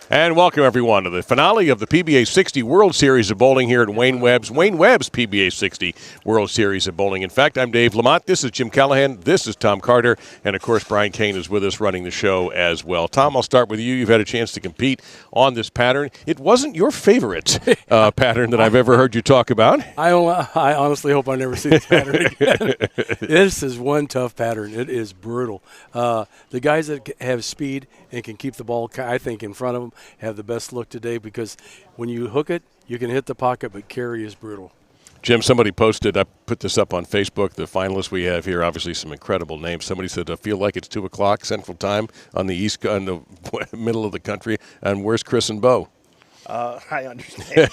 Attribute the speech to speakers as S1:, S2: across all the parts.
S1: And welcome, everyone, to the finale of the PBA60 World Series of Bowling here at Wayne Webb's PBA60 World Series of Bowling. In fact, I'm Dave Lamont. This is Jim Callahan. This is Tom Carter. And, of course, Brian Kane is with us running the show as well. Tom, I'll start with you. You've had a chance to compete on this pattern. It wasn't your favorite pattern that I've ever heard you talk about.
S2: I honestly hope I never see this pattern again. This is one tough pattern. It is brutal. The guys that have speed and can keep the ball, I think, in front of them have the best look today because when you hook it, you can hit the pocket, but carry is brutal.
S1: Jim, somebody posted, I put this up on Facebook, the finalists we have here, obviously some incredible names. Somebody said, I feel like it's 2 o'clock Central Time on the middle of the country, and where's Chris and Bo?
S3: I understand.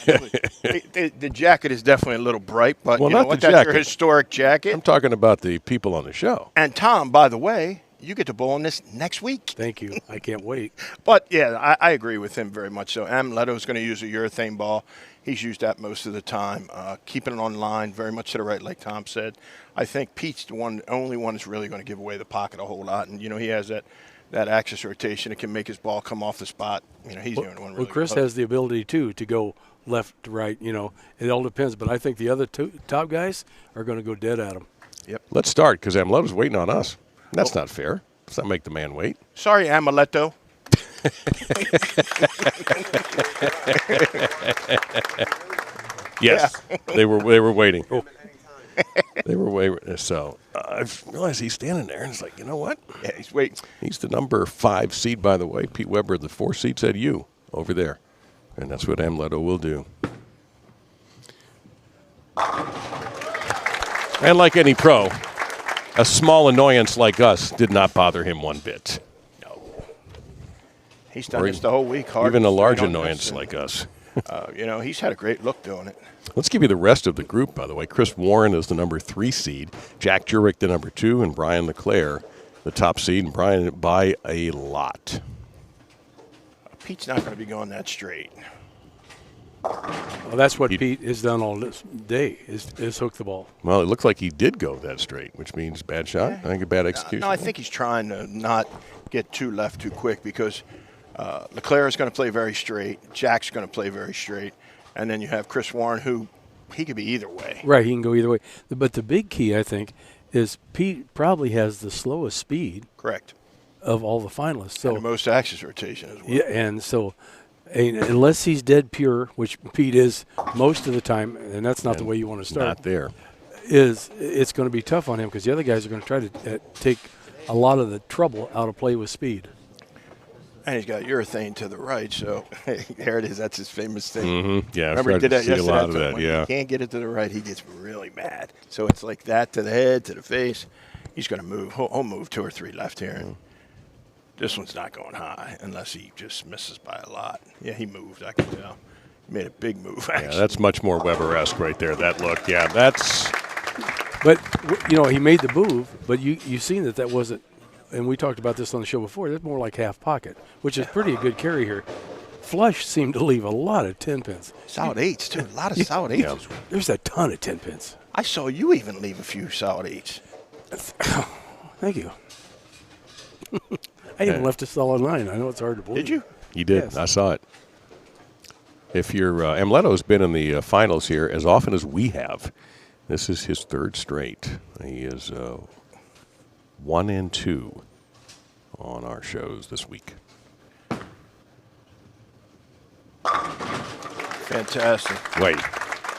S3: the jacket is definitely a little bright, but
S1: well,
S3: you know
S1: not
S3: what?
S1: the
S3: That's your historic jacket.
S1: I'm talking about the people on the show.
S3: And Tom, by the way, you get to bowl on this next week.
S2: Thank you. I can't wait.
S3: But, yeah, I agree with him very much so. Amleto is going to use a urethane ball. He's used that most of the time. Keeping it on line, very much to the right, like Tom said. I think Pete's the only one that's really going to give away the pocket a whole lot. And, you know, he has that axis rotation. It can make his ball come off the spot. You know, he's the only one really.
S2: Well, Chris has the ability, too, to go left to right. You know, it all depends. But I think the other two top guys are going to go dead at him.
S3: Yep.
S1: Let's start because Amleto's waiting on us. That's not fair. Let's not make the man wait.
S3: Sorry, Amleto.
S1: Yes, they were waiting. They were waiting. So I realized he's standing there, and it's like, you know what?
S3: Yeah, he's waiting.
S1: He's the number 5 seed, by the way. Pete Weber, the 4 seed, said you over there, and that's what Amleto will do. And like any pro, a small annoyance like us did not bother him one bit.
S3: No. He's done this the whole week.
S1: Even a large annoyance like us.
S3: You know, he's had a great look doing it.
S1: Let's give you the rest of the group, by the way. Chris Warren is the number 3 seed. Jack Jurek, the number 2, and Brian LeClair, the top seed. And Brian by a lot.
S3: Pete's not going to be going that straight.
S2: Well, that's what Pete has done all this day is hook the ball.
S1: Well, it looks like he did go that straight, which means bad shot. I think a bad execution.
S3: No, I think he's trying to not get too left too quick because LeClair is going to play very straight. Jack's going to play very straight. And then you have Chris Warren, who he could be either way.
S2: Right, he can go either way. But the big key, I think, is Pete probably has the slowest speed.
S3: Correct.
S2: Of all the finalists. So
S3: and the most axis rotation as well.
S2: Yeah, and so unless he's dead pure, which Pete is most of the time, and that's not the way you want to start.
S1: Not there.
S2: It's going to be tough on him because the other guys are going to try to take a lot of the trouble out of play with speed.
S3: And he's got urethane to the right, so there it is. That's his famous thing.
S1: Mm-hmm. Yeah,
S3: remember he did that yesterday.
S1: A lot of that,
S3: when
S1: yeah.
S3: he can't get it to the right, he gets really mad. So it's like that to the head, to the face. He's going to move. He'll move 2 or 3 left here. And this one's not going high unless he just misses by a lot. Yeah, he moved. I can tell. He made a big move, actually.
S1: Yeah, that's much more Weber-esque right there, that look. Yeah, that's.
S2: But, you know, he made the move, but you've seen that wasn't. And we talked about this on the show before. That's more like half pocket, which is pretty good carry here. Flush seemed to leave a lot of 10 pins.
S3: Solid 8s, too. A lot of solid 8s.
S1: Yeah.
S2: There's a ton of 10 pins.
S3: I saw you even leave a few solid 8s.
S2: Thank you. I even left a solid 9. I know it's hard to believe.
S3: Did you?
S1: You did.
S2: Yes.
S1: I saw it. If you're Amleto's been in the finals here as often as we have. This is his 3rd straight. He is 1-2 on our shows this week.
S3: Fantastic.
S1: Wait.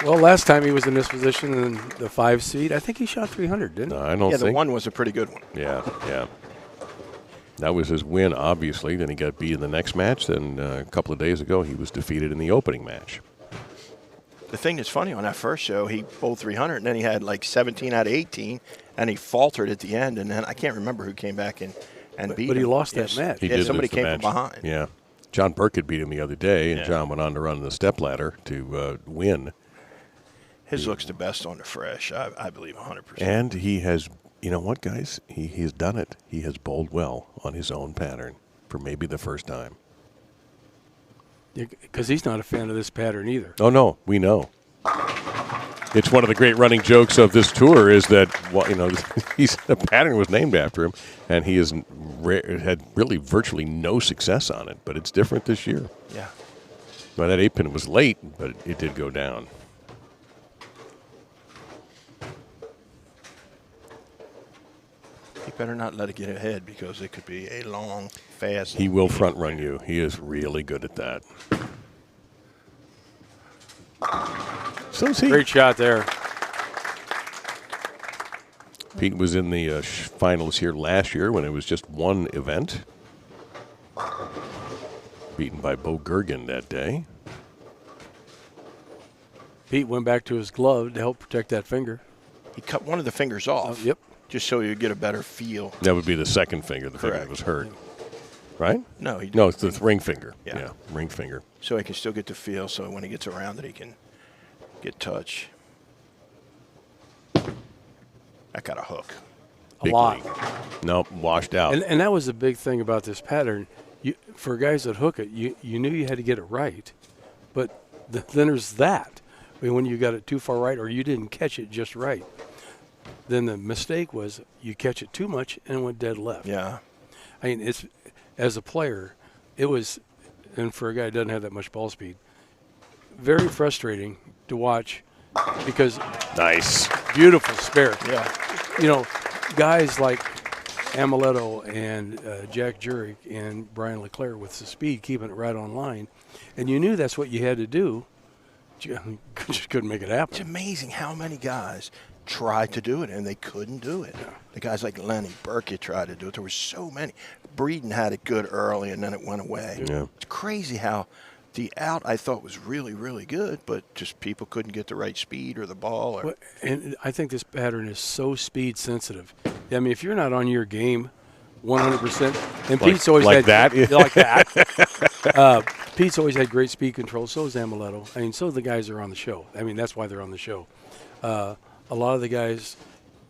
S2: Well, last time he was in this position in the 5 seed, I think he shot 300, didn't he?
S1: No, I don't think.
S3: Yeah, the 1 was a pretty good one.
S1: Yeah. That was his win, obviously. Then he got beat in the next match. Then a couple of days ago, he was defeated in the opening match.
S3: The thing that's funny on that first show, he bowled 300, and then he had like 17 out of 18, and he faltered at the end. And then I can't remember who came back and beat him.
S2: But he lost that match.
S1: He did
S3: somebody
S1: lose the
S3: came
S1: match.
S3: from behind.
S1: Yeah. John Burkett beat him the other day, and John went on to run the Stepladder to win.
S3: His looks the best on the fresh, I believe, 100%.
S1: And he has, you know what, guys? He has done it. He has bowled well on his own pattern for maybe the first time.
S2: Because he's not a fan of this pattern either.
S1: Oh, no, we know. It's one of the great running jokes of this tour is that, well, you know, the pattern was named after him, and he has had really virtually no success on it, but it's different this year.
S3: Yeah.
S1: Well, that 8-pin was late, but it did go down.
S3: You better not let it get ahead because it could be a long, fast.
S1: He will front run you. He is really good at that. So is he.
S2: Great shot there.
S1: Pete was in the finals here last year when it was just one event. Beaten by Bo Gergen that day.
S2: Pete went back to his glove to help protect that finger.
S3: He cut one of the fingers off.
S2: Yep.
S3: Just so you get a better feel.
S1: That would be the second finger, the finger that was hurt. Right?
S3: No, he didn't.
S1: No, it's the ring finger.
S3: Yeah.
S1: Ring finger.
S3: So he can still get the feel, so when he gets around it, he can get touch. That got a hook.
S2: A lot.
S1: Nope, washed out.
S2: And that was the big thing about this pattern. For guys that hook it, you knew you had to get it right. But then there's that. I mean, when you got it too far right or you didn't catch it just right. Then the mistake was you catch it too much and it went dead left.
S3: Yeah.
S2: I mean, it's as a player, it was, and for a guy who doesn't have that much ball speed, very frustrating to watch because
S1: nice.
S2: Beautiful spare.
S3: Yeah.
S2: You know, guys like Amleto and Jack Jurek and Brian LeClair with the speed, keeping it right on line. And you knew that's what you had to do. You just couldn't make it happen.
S3: It's amazing how many guys tried to do it, and they couldn't do it. Yeah. The guys like Lenny Burkett tried to do it. There were so many. Breeden had it good early, and then it went away.
S1: Yeah.
S3: It's crazy how the out I thought was really, really good, but just people couldn't get the right speed or the ball. Or
S2: and I think this pattern is so speed sensitive. I mean, if you're not on your game 100%, and Pete's always
S1: like
S2: had
S1: that,
S2: like that. Pete's always had great speed control. So is Amleto. I mean, so the guys are on the show. I mean, that's why they're on the show. A lot of the guys,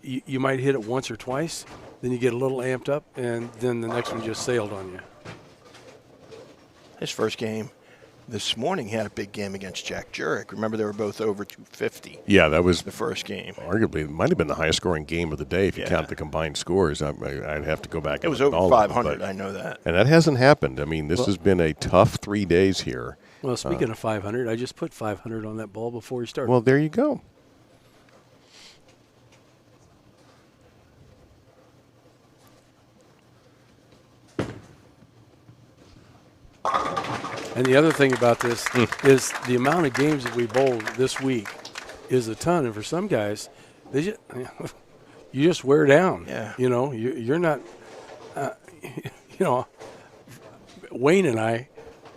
S2: you might hit it once or twice, then you get a little amped up, and then the next one just sailed on you.
S3: His first game this morning, he had a big game against Jack Jurek. Remember, they were both over 250.
S1: Yeah, that was
S3: the first game.
S1: Arguably, it might have been the highest scoring game of the day if you count the combined scores. I'd have to go back.
S3: It was over 500, I know that.
S1: And that hasn't happened. I mean, this has been a tough 3 days here.
S2: Well, speaking of 500, I just put 500 on that ball before he started.
S1: Well, there you go.
S2: And the other thing about this is the amount of games that we bowled this week is a ton. And for some guys, you just wear down.
S3: Yeah.
S2: You know, you're not, Wayne and I,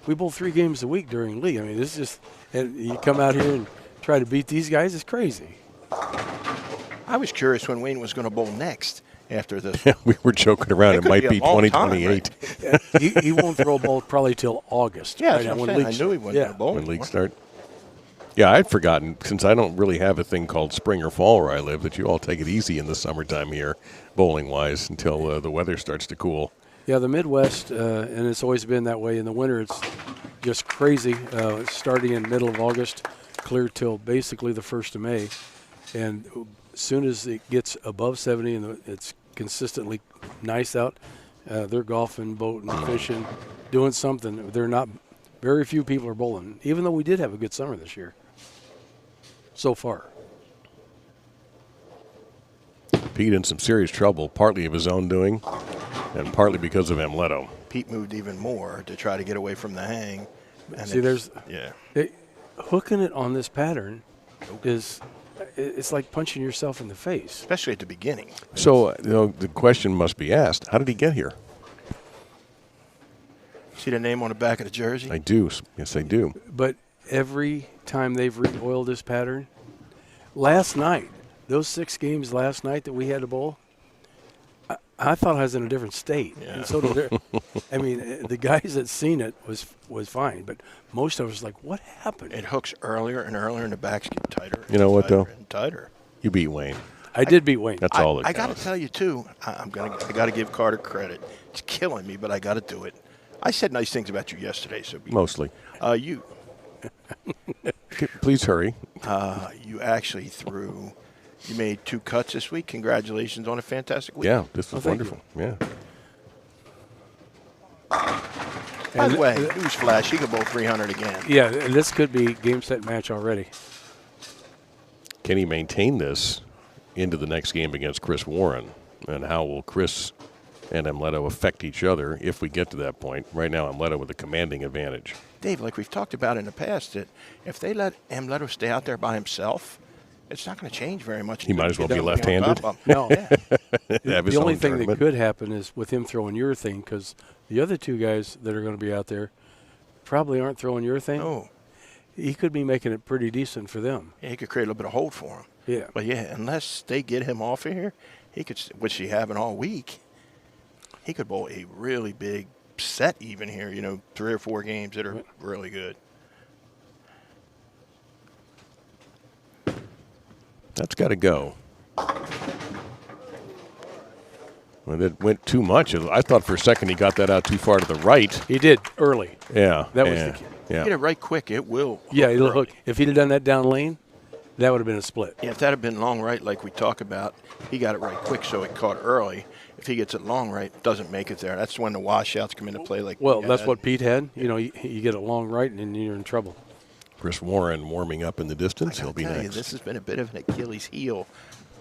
S2: we bowl 3 games a week during league. I mean, this is just, and you come out here and try to beat these guys, it's crazy.
S3: I was curious when Wayne was going to bowl next. After this,
S1: we were joking around. It might be 2028.
S2: Right? he won't throw a ball probably till August.
S3: Yeah,
S2: right?
S3: that's what I'm saying. I knew he wasn't going to bowl
S1: when leagues start. Yeah, I'd forgotten, since I don't really have a thing called spring or fall where I live, that you all take it easy in the summertime here, bowling-wise, until the weather starts to cool.
S2: Yeah, the Midwest, and it's always been that way. In the winter, it's just crazy, starting in middle of August, clear till basically the 1st of May. And as soon as it gets above 70 and it's consistently nice out, they're golfing, boating, fishing, doing something. They're not. Very few people are bowling, even though we did have a good summer this year. So far.
S1: Pete in some serious trouble, partly of his own doing, and partly because of Amleto.
S3: Pete moved even more to try to get away from the hang. And
S2: see, hooking it on this pattern is. It's like punching yourself in the face.
S3: Especially at the beginning.
S1: So, the question must be asked, how did he get here?
S3: See the name on the back of the jersey?
S1: I do. Yes, I do.
S2: But every time they've re-oiled this pattern, last night, those 6 games last night that we had to bowl, I thought I was in a different state.
S3: Yeah.
S2: And so did I mean, the guys that seen it was fine, but most of us like, what happened?
S3: It hooks earlier and earlier, and the backs get tighter.
S1: You know what, though?
S3: And tighter.
S1: You beat Wayne.
S2: I did beat Wayne.
S1: That's all that
S3: I
S1: counts.
S3: got to tell you, too, I got to give Carter credit. It's killing me, but I got to do it. I said nice things about you yesterday. So
S1: Mostly.
S3: You.
S1: Please hurry.
S3: You actually threw. You made 2 cuts this week. Congratulations on a fantastic week.
S1: Yeah, this was
S2: thank
S1: wonderful. Yeah.
S3: By the way, newsflash, he can bowl 300 again.
S2: Yeah, this could be game, set, match already.
S1: Can he maintain this into the next game against Chris Warren? And how will Chris and Amleto affect each other if we get to that point? Right now, Amleto with a commanding advantage.
S3: Dave, like we've talked about in the past, that if they let Amleto stay out there by himself, it's not going to change very much.
S1: He might as well be left-handed.
S2: No.
S3: Yeah.
S2: The only thing that could happen is with him throwing urethane, because the other two guys that are going to be out there probably aren't throwing urethane.
S3: Oh.
S2: He could be making it pretty decent for them.
S3: Yeah, he could create a little bit of hold for him.
S2: Yeah.
S3: But, yeah, unless they get him off of here, he could, which he haven't all week, he could bowl a really big set even here, 3 or 4 games that are really good.
S1: That's got to go. Well, it went too much. I thought for a second he got that out too far to the right.
S2: He did early.
S1: Yeah.
S2: That was the key.
S1: Yeah.
S3: Get it right quick, it will.
S2: Yeah, it'll hook. If he'd have done that down lane, that would have been a split.
S3: Yeah, if that had been long right like we talk about, he got it right quick, so it caught early. If he gets it long right, doesn't make it there. That's when the washouts come into play.
S2: Well, that's what Pete had. You get it long right, and then you're in trouble.
S1: Chris Warren warming up in the distance. He'll be next.
S3: This has been a bit of an Achilles heel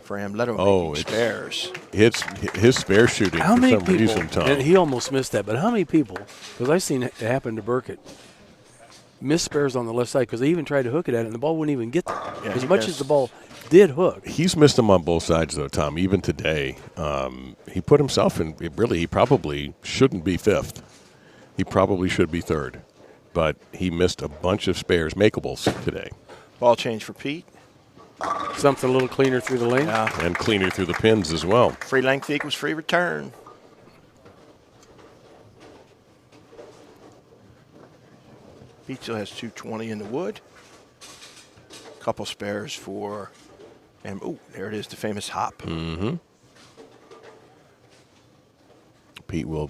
S3: for Amleto.
S1: Oh,
S3: making spares.
S1: It's his spare shooting
S2: How
S1: for
S2: many
S1: some
S2: people,
S1: reason, Tom.
S2: and he almost missed that, but how many people, because I've seen it happen to Burkett, missed spares on the left side because they even tried to hook it at it, and the ball wouldn't even get there.
S3: Yeah,
S2: as much as the ball did hook.
S1: He's missed them on both sides, though, Tom. Even today, he put himself in. Really, he probably shouldn't be 5th. He probably should be 3rd. But he missed a bunch of spares, makeables today.
S3: Ball change for Pete.
S2: Something a little cleaner through the lane.
S3: Yeah.
S1: And cleaner through the pins as well.
S3: Free length equals free return. Pete still has 220 in the wood. Couple spares for, and there it is, the famous hop.
S1: Mm-hmm. Pete will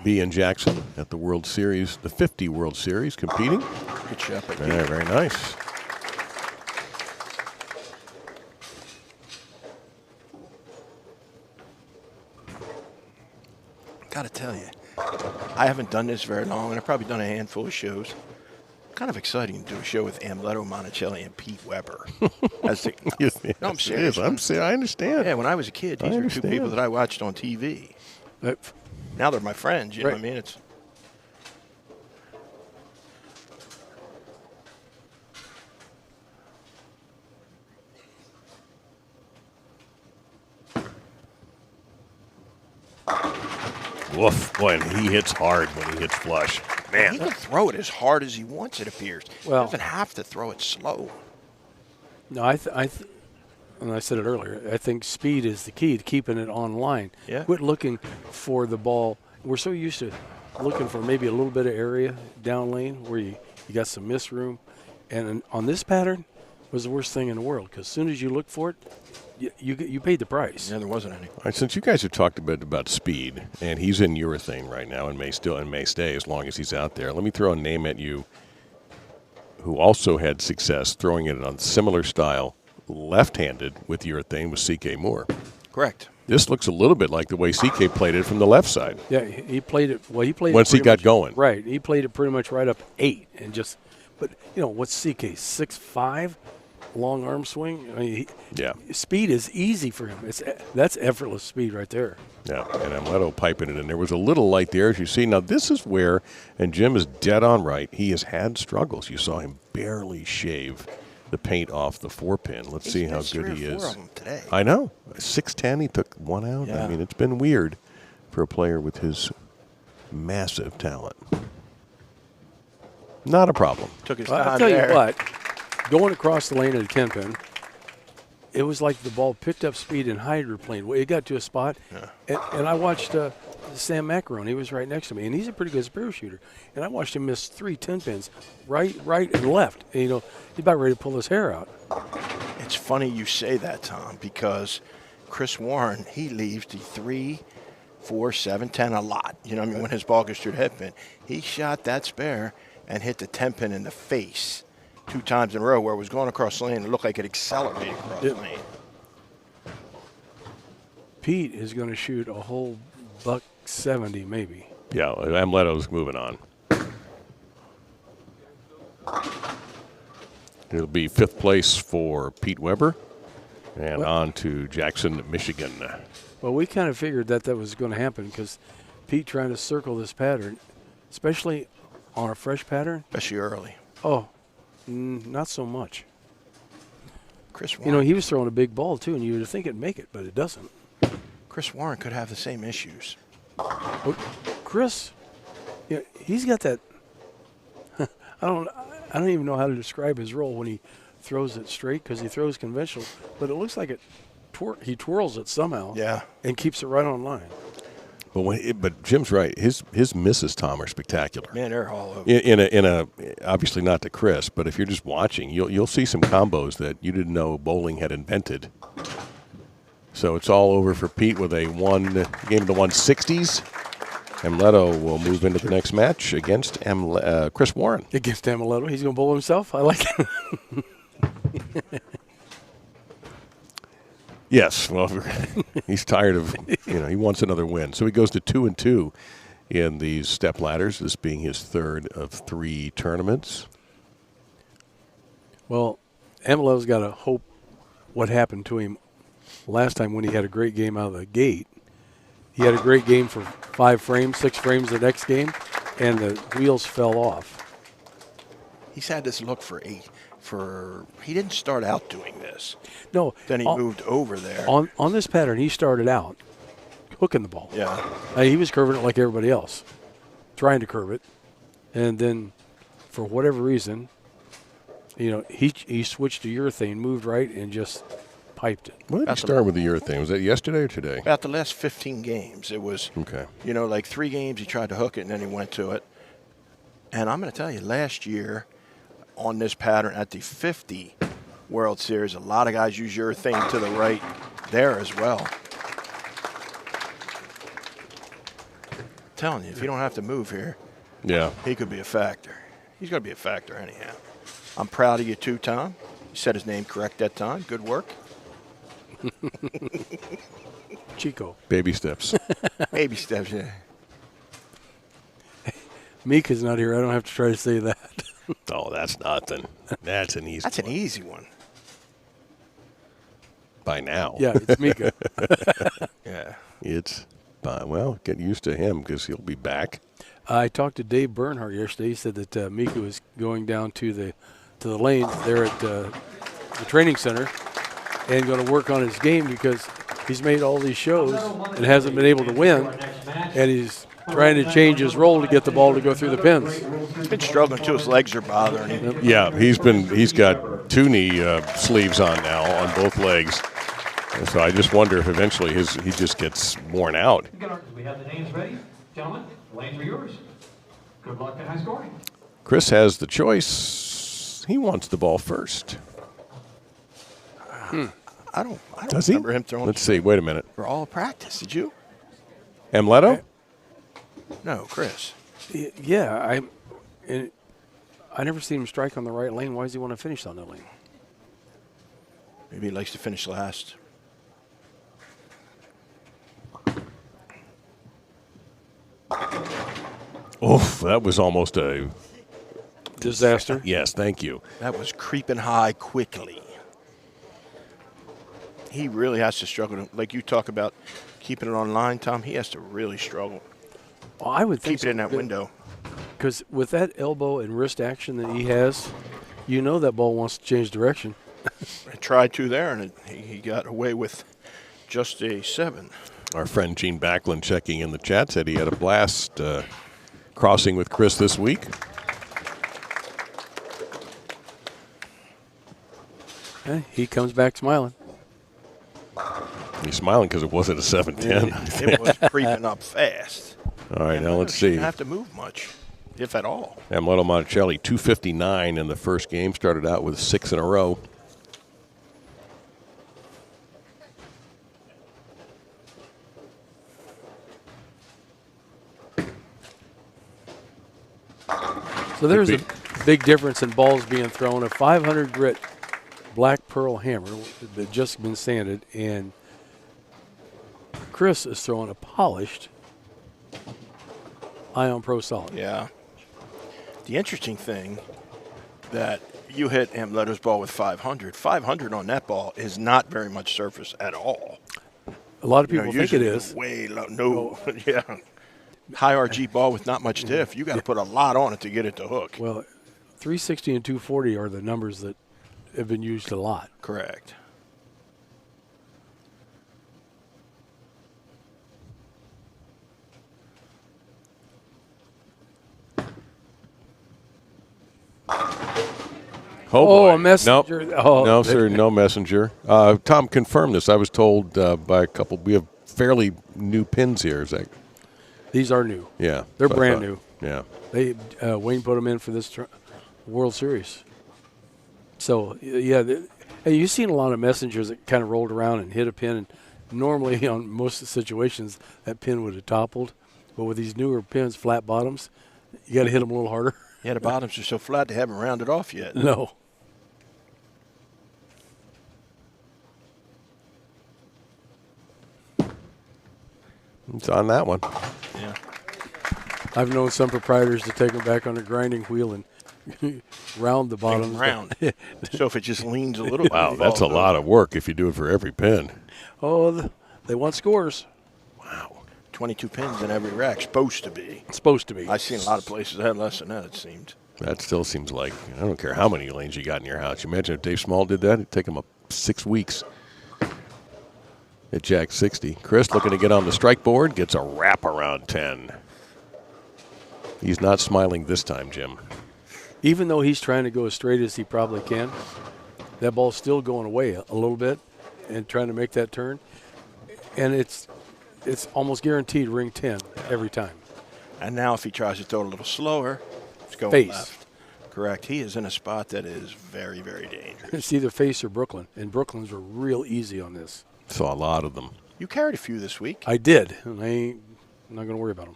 S1: be in Jackson at the World Series, the 50 World Series, competing.
S3: Good shot by Pete.
S1: Yeah, very nice.
S3: Got to tell you, I haven't done this very long, and I've probably done a handful of shows. Kind of exciting to do a show with Amleto, Monacelli, and Pete Weber. No, I'm serious.
S1: I understand.
S3: Yeah, when I was a kid, these were 2 people that I watched on TV. Now they're my friends. You know what I mean? It's
S1: Woof. Boy, and he hits hard when he hits flush. Man.
S3: he can throw it as hard as he wants, it appears.
S2: Well,
S3: he doesn't have to throw it slow.
S2: No, and I said it earlier, I think speed is the key to keeping it on line.
S3: Yeah.
S2: Quit looking for the ball. We're so used to looking for maybe a little bit of area down lane where you got some miss room. And on this pattern was the worst thing in the world, because as soon as you look for it, you paid the price.
S3: Yeah, there wasn't any.
S1: All right, since you guys have talked a bit about speed, and he's in urethane right now and may stay as long as he's out there, let me throw a name at you who also had success throwing it on similar style left-handed with urethane with C.K. Moore.
S3: Correct.
S1: This looks a little bit like the way C.K. played it from the left side.
S2: Yeah, he played it. Well, he played
S1: once
S2: it
S1: he got
S2: much,
S1: going.
S2: Right, he played it pretty much right up 8 and just. But what's CK 6'5", long arm swing? I mean, speed is easy for him. That's effortless speed right there.
S1: Yeah, and Amleto piping it in. There was a little light there, as you see. Now, this is where, and Jim is dead on right, he has had struggles. You saw him barely shave the paint off the 4-pin. Let's see how good he is.
S3: 4 of them today.
S1: I know. 6'10", he took 1 out.
S3: Yeah.
S1: I mean, it's been weird for a player with his massive talent. Not a problem.
S3: Took his
S2: Well,
S3: time
S2: I'll tell
S3: there.
S2: you what, going across the lane at a 10-pin, it was like the ball picked up speed in hydroplane. It got to a spot, and I watched Sam Macaron. He was right next to me, and he's a pretty good spear shooter. And I watched him miss 3 10-pins, right, and left. And, he's about ready to pull his hair out.
S3: It's funny you say that, Tom, because Chris Warren, he leaves the 3, 4, 7, 10 a lot. When his ball goes through the head pin. He shot that spare and hit the 10-pin in the face 2 times in a row where it was going across the lane. It looked like it accelerated across the lane.
S2: Pete is going to shoot a whole $170 maybe.
S1: Yeah, Amleto's moving on. It'll be 5th place for Pete Weber and on to Jackson, Michigan.
S2: Well, we kind of figured that was going to happen because Pete trying to circle this pattern, especially on a fresh pattern.
S3: Especially early.
S2: Oh, not so much.
S3: Chris
S2: You
S3: Warren.
S2: know, he was throwing a big ball, too, and you would think it'd make it, but it doesn't.
S3: Chris Warren could have the same issues.
S2: But Chris, yeah, he's got that. I don't even know how to describe his roll when he throws it straight because he throws conventional, but it looks like he twirls it somehow.
S3: Yeah.
S2: And keeps it right on line.
S1: But Jim's right. His misses, Tom, are spectacular.
S3: Man, they're all over.
S1: In a obviously not to Chris, but if you're just watching, you'll see some combos that you didn't know bowling had invented. So it's all over for Pete with a game of the 160s. Amleto will move into the next match against Chris Warren.
S2: Against Amleto, he's going to bowl himself. I like it.
S1: Yes, well, he's tired of, he wants another win. So he goes to 2-2 in these step ladders, this being his 3rd of 3 tournaments.
S2: Well, Ameleto's got to hope what happened to him last time when he had a great game out of the gate. He had a great game for 5 frames, 6 frames the next game, and the wheels fell off.
S3: He's had this look for 8. He didn't start out doing this.
S2: No.
S3: Then he moved over there.
S2: On this pattern, he started out hooking the ball.
S3: Yeah.
S2: He was curving it like everybody else, trying to curve it. And then, for whatever reason, he switched to urethane, moved right, and just piped it.
S1: When did he start with the urethane? Was that yesterday or today?
S3: About the last 15 games. It was,
S1: okay.
S3: Like 3 games he tried to hook it, and then he went to it. And I'm going to tell you, last year on this pattern at the 50 World Series, a lot of guys use urethane to the right there as well. I'm telling you, if you don't have to move here, he could be a factor. He's going to be a factor anyhow. I'm proud of you too, Tom. You said his name correct that time. Good work.
S2: Chico.
S1: Baby steps.
S3: Baby steps, yeah.
S2: Mika's not here. I don't have to try to say that.
S1: Oh, that's nothing. That's an easy
S3: That's an easy one.
S1: By now.
S2: Yeah, it's Mika.
S3: Yeah.
S1: Get used to him because he'll be back.
S2: I talked to Dave Bernhardt yesterday. He said that Mika was going down to the lanes there at the training center and going to work on his game because he's made all these shows and hasn't been able to win, and he's trying to change his roll to get the ball to go through the pins.
S3: He's been struggling too. His legs are bothering him.
S1: Yeah, he's got 2 knee sleeves on now on both legs. And so I just wonder if eventually he just gets worn out.
S4: We have the names ready. Gentlemen, the lanes are yours. Good luck and high scoring.
S1: Chris has the choice. He wants the ball first.
S3: I don't
S1: Does he?
S3: remember him throwing.
S1: Let's see. Wait a minute.
S3: For all practice, did you?
S1: Amleto?
S3: No, Chris.
S2: Yeah, I never seen him strike on the right lane. Why does he want to finish on that lane?
S3: Maybe he likes to finish last.
S1: Oof, that was almost a
S2: disaster.
S1: Yes, thank you.
S3: That was creeping high quickly. He really has to struggle. Like you talk about keeping it on line, Tom, he has to really struggle.
S2: Well, I would think
S3: Keep it in that window.
S2: Because with that elbow and wrist action that he has, that ball wants to change direction.
S3: I tried to there, and he got away with just a 7.
S1: Our friend Gene Backlund checking in the chat said he had a blast crossing with Chris this week.
S2: He comes back smiling.
S1: He's smiling because it wasn't a 7-10.
S3: It was creeping up fast.
S1: All right, now let's
S3: He
S1: see.
S3: didn't have to move much, if at all.
S1: Amleto Monacelli, 259 in the first game. Started out with 6 in a row.
S2: So there's a big difference in balls being thrown. A 500 grit black pearl hammer that just been sanded, and Chris is throwing a polished Ion Pro Solid.
S3: Yeah. The interesting thing that You hit Amleto's ball with 500. 500 on that ball is not very much surface at all.
S2: A lot of people think it
S3: usually
S2: is.
S3: way low. No, yeah. High RG ball with not much diff. You got to put a lot on it to get it to hook.
S2: Well, 360 and 240 are the numbers that have been used a lot.
S3: Correct.
S1: Oh, boy.
S2: A messenger.
S1: Nope.
S2: Oh,
S1: No, sir, no messenger. Tom, confirm this. I was told by a couple. We have fairly new pins here. Is that?
S2: These are new.
S1: Yeah,
S2: They're
S1: so I
S2: brand
S1: thought.
S2: new.
S1: Yeah.
S2: They Wayne put them in for this World Series. So yeah, hey, you've seen a lot of messengers that kind of rolled around and hit a pin. And normally, on most of the situations, that pin would have toppled. But with these newer pins, flat bottoms, you got to hit them a little harder.
S3: Yeah, the bottoms are so flat they haven't rounded off yet.
S2: No.
S1: It's on that one.
S3: Yeah.
S2: I've known some proprietors to take them back on a grinding wheel and round the bottoms.
S3: Round. So if it just leans a little bit.
S1: Wow, that's a lot of work if you do it for every pin.
S2: Oh, they want scores.
S3: Wow. 22 pins in every rack. Supposed to be.
S2: It's supposed to be.
S3: I've seen a lot of places that had less than that, it seemed.
S1: That still seems like, I don't care how many lanes you got in your house. You imagine if Dave Small did that, it'd take him 6 weeks. At Jack 60. Chris looking to get on the strike board, gets a wrap around 10. He's not smiling this time, Jim.
S2: Even though he's trying to go as straight as he probably can, that ball's still going away a little bit and trying to make that turn. And it's almost guaranteed ring 10 every time.
S3: And now if he tries to throw it a little slower, it's going
S2: Face.
S3: left. Correct. He is in a spot that is very, very dangerous.
S2: It's either face or Brooklyn, and Brooklyn's were real easy on this.
S1: Saw a lot of them.
S3: You carried a few this week.
S2: I did, and I'm not going to worry about them.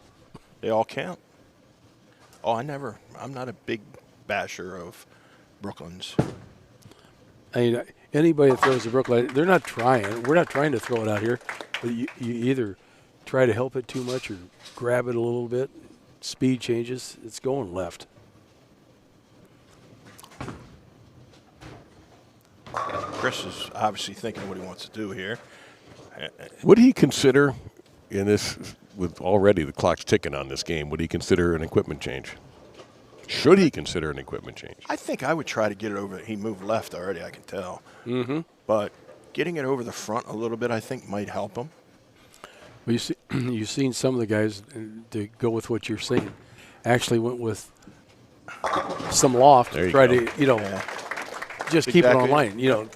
S3: They all count. Oh, I'm not a big basher of Brooklyn's.
S2: I mean, anybody that throws a Brooklyn, they're not trying. We're not trying to throw it out here. But you either try to help it too much or grab it a little bit. Speed changes. It's going left.
S3: Chris is obviously thinking what he wants to do here.
S1: Would he consider, in this, with already the clock's ticking on this game, would he consider an equipment change? Should he consider an equipment change?
S3: I think I would try to get it over. He moved left already, I can tell.
S2: Mm-hmm.
S3: But getting it over the front a little bit, I think, might help him.
S2: Well, you've seen some of the guys, to go with what you're saying, actually went with some loft
S1: There
S2: to
S1: you
S2: try
S1: go.
S2: to, just keep it
S3: Exactly.
S2: on line.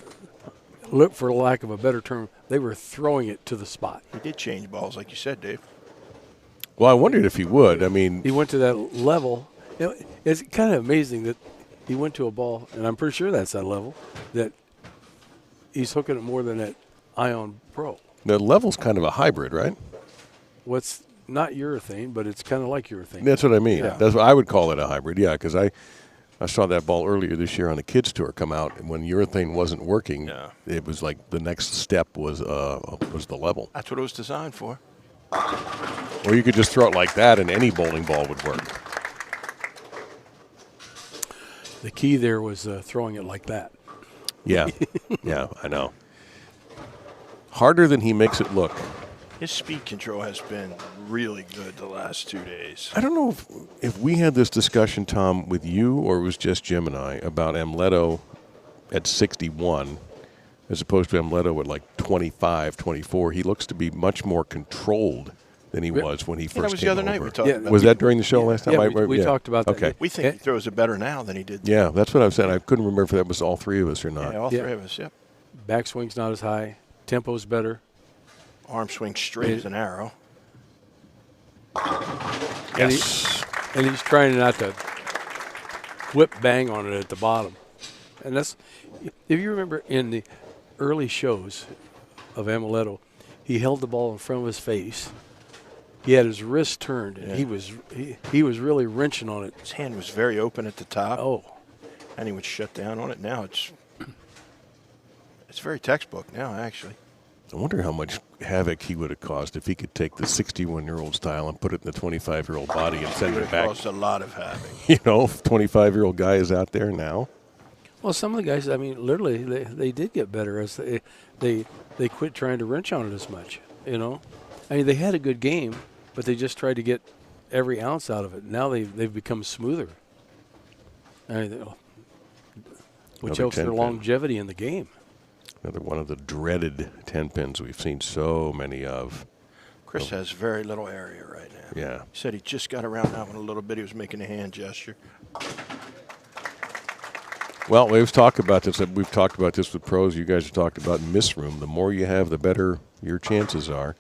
S2: Look, for lack of a better term, they were throwing it to the spot.
S3: He did change balls, like you said, Dave.
S1: Well, I wondered if he would. I mean,
S2: He went to that level. It's kind of amazing that he went to a ball, and I'm pretty sure that's that level, that he's hooking it more than that Ion Pro.
S1: the level's kind of a hybrid, right?
S2: What's not urethane, but it's kind of like urethane.
S1: That's what I mean.
S2: Yeah.
S1: That's what I would call it a hybrid, yeah, because I saw that ball earlier this year on the kids tour come out, and when urethane wasn't working,
S3: Yeah.
S1: it was like the next step was the level.
S3: That's what it was designed for.
S1: Or you could just throw it like that, and any bowling ball would work.
S2: The key there was throwing it like that.
S1: Yeah, yeah, I know. Harder than he makes it look.
S3: His speed control has been really good the last 2 days.
S1: I don't know if we had this discussion, Tom, with you, or it was just Jim and I, about Amleto at 61 as opposed to Amleto at like 25, 24. He looks to be much more controlled than he was when he first
S3: that was
S1: came
S3: the other night
S1: over.
S3: we talked about.
S1: Was that during the show last time?
S2: Yeah, we talked about that.
S1: Okay.
S3: We think he throws it better now than he did.
S1: Yeah, that's what I was saying. I couldn't remember if that was all three of us or not.
S3: Yeah, all
S2: Yeah.
S3: three of us, yep.
S2: Backswing's not as high. Tempo's better.
S3: Arm swing straight as an arrow.
S1: Yes.
S2: And he's trying not to whip bang on it at the bottom. And that's, if you remember in the early shows of Amleto, he held the ball in front of his face. He had his wrist turned, and he was really wrenching on it.
S3: His hand was very open at the top.
S2: Oh,
S3: And he would shut down on it. Now it's very textbook now, actually.
S1: I wonder how much havoc he would have caused if he could take the 61-year-old style and put it in the 25-year-old body and send
S3: It would
S1: it
S3: have
S1: back.
S3: caused a lot of havoc.
S1: You know, if 25-year-old guy is out there now.
S2: Well, some of the guys, I mean, literally, they did get better as they quit trying to wrench on it as much. You know, I mean, they had a good game, but they just tried to get every ounce out of it. Now they've become smoother. I mean, which helps their longevity in the game.
S1: Another one of the dreaded 10 pins we've seen so many of.
S3: Chris has very little area right now.
S1: Yeah.
S3: He said he just got around that one a little bit. He was making a hand gesture.
S1: Well, we've talked about this. We've talked about this with pros. You guys have talked about miss room. The more you have, the better your chances are.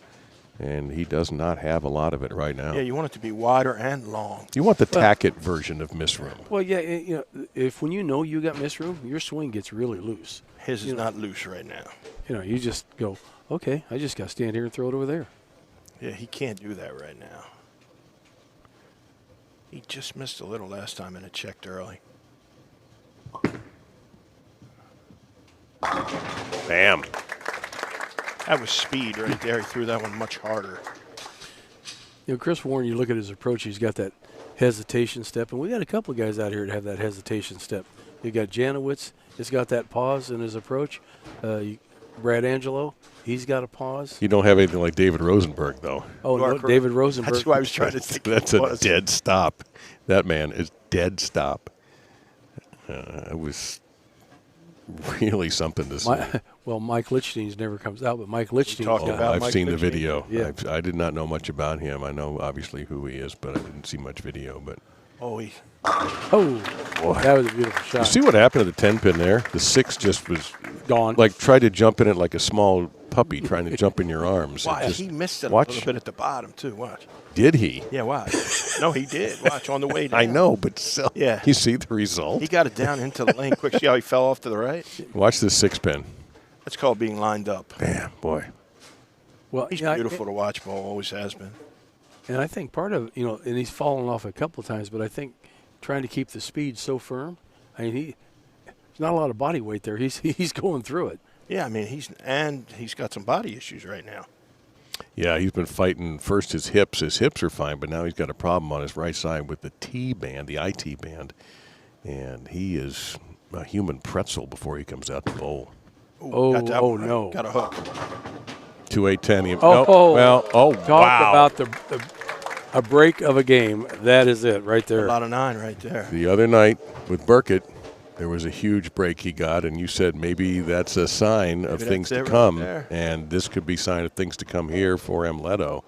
S1: And he does not have a lot of it right now.
S3: Yeah, you want it to be wider and long.
S1: You want the tack-it version of miss room.
S2: Well, yeah, you know, if when you know you got miss room, your swing gets really loose.
S3: His is not loose right now.
S2: You know, you just go, okay, I just got to stand here and throw it over there.
S3: Yeah, he can't do that right now. He just missed a little last time and it checked early.
S1: Bam.
S3: That was speed right there. He threw that one much harder.
S2: You know, Chris Warren, you look at his approach, he's got that hesitation step, and we got a couple of guys out here that have that hesitation step. You got Janowitz, he's got that pause in his approach. Brad Angelo, he's got a pause.
S1: You don't have anything like David Rosenberg, though.
S2: Oh, no, David Rosenberg.
S3: That's what I was trying to think.
S1: That's a dead stop. That man is dead stop. It was really something to see.
S2: Well, Mike Lichtenstein's never comes out, but Mike Lichtenstein.
S3: talked about
S1: I've
S3: Mike
S1: seen the
S3: Lichtenstein.
S1: video.
S2: Yeah.
S1: I did not know much about him. I know obviously who he is, but I didn't see much video. But
S3: Oh,
S2: Oh, that was a beautiful shot.
S1: you see what happened to the 10 pin there? The 6 just was
S2: Gone.
S1: like tried to jump in it like a small puppy trying to jump in your arms. It
S3: wow,
S1: just-
S3: he missed it
S1: watch.
S3: a little bit at the bottom, too. Watch.
S1: Did he?
S3: Yeah, watch. No, he did. Watch on the way down.
S1: I know, but still.
S3: Yeah.
S1: You see the result?
S3: He got it down into the lane quick. See how he fell off to the right?
S1: Watch this 6 pin.
S3: That's called being lined up.
S1: Damn, boy.
S2: Well,
S3: He's
S2: yeah,
S3: beautiful to watch, Bo. Always has been.
S2: And I think part of, you know, and he's fallen off a couple of times, but I think trying to keep the speed so firm, I mean, there's not a lot of body weight there. He's going through it.
S3: Yeah, I mean, he's got some body issues right now.
S1: Yeah, he's been fighting first his hips. His hips are fine, but now he's got a problem on his right side with the T band, the IT band. And he is a human pretzel before he comes out to bowl.
S3: Ooh,
S2: Oh,
S3: got that
S2: oh,
S3: one right.
S2: no.
S3: Got a hook.
S1: 2-8-10.
S2: Talk
S1: wow.
S2: about a break of a game. That is it right
S3: A
S2: there.
S3: lot of 9 right there.
S1: The other night with Burkett, there was a huge break he got, and you said maybe that's a sign of
S3: Maybe
S1: things
S3: that's
S1: to
S3: it right
S1: come,
S3: there.
S1: and this could be a sign of things to come here for Amleto.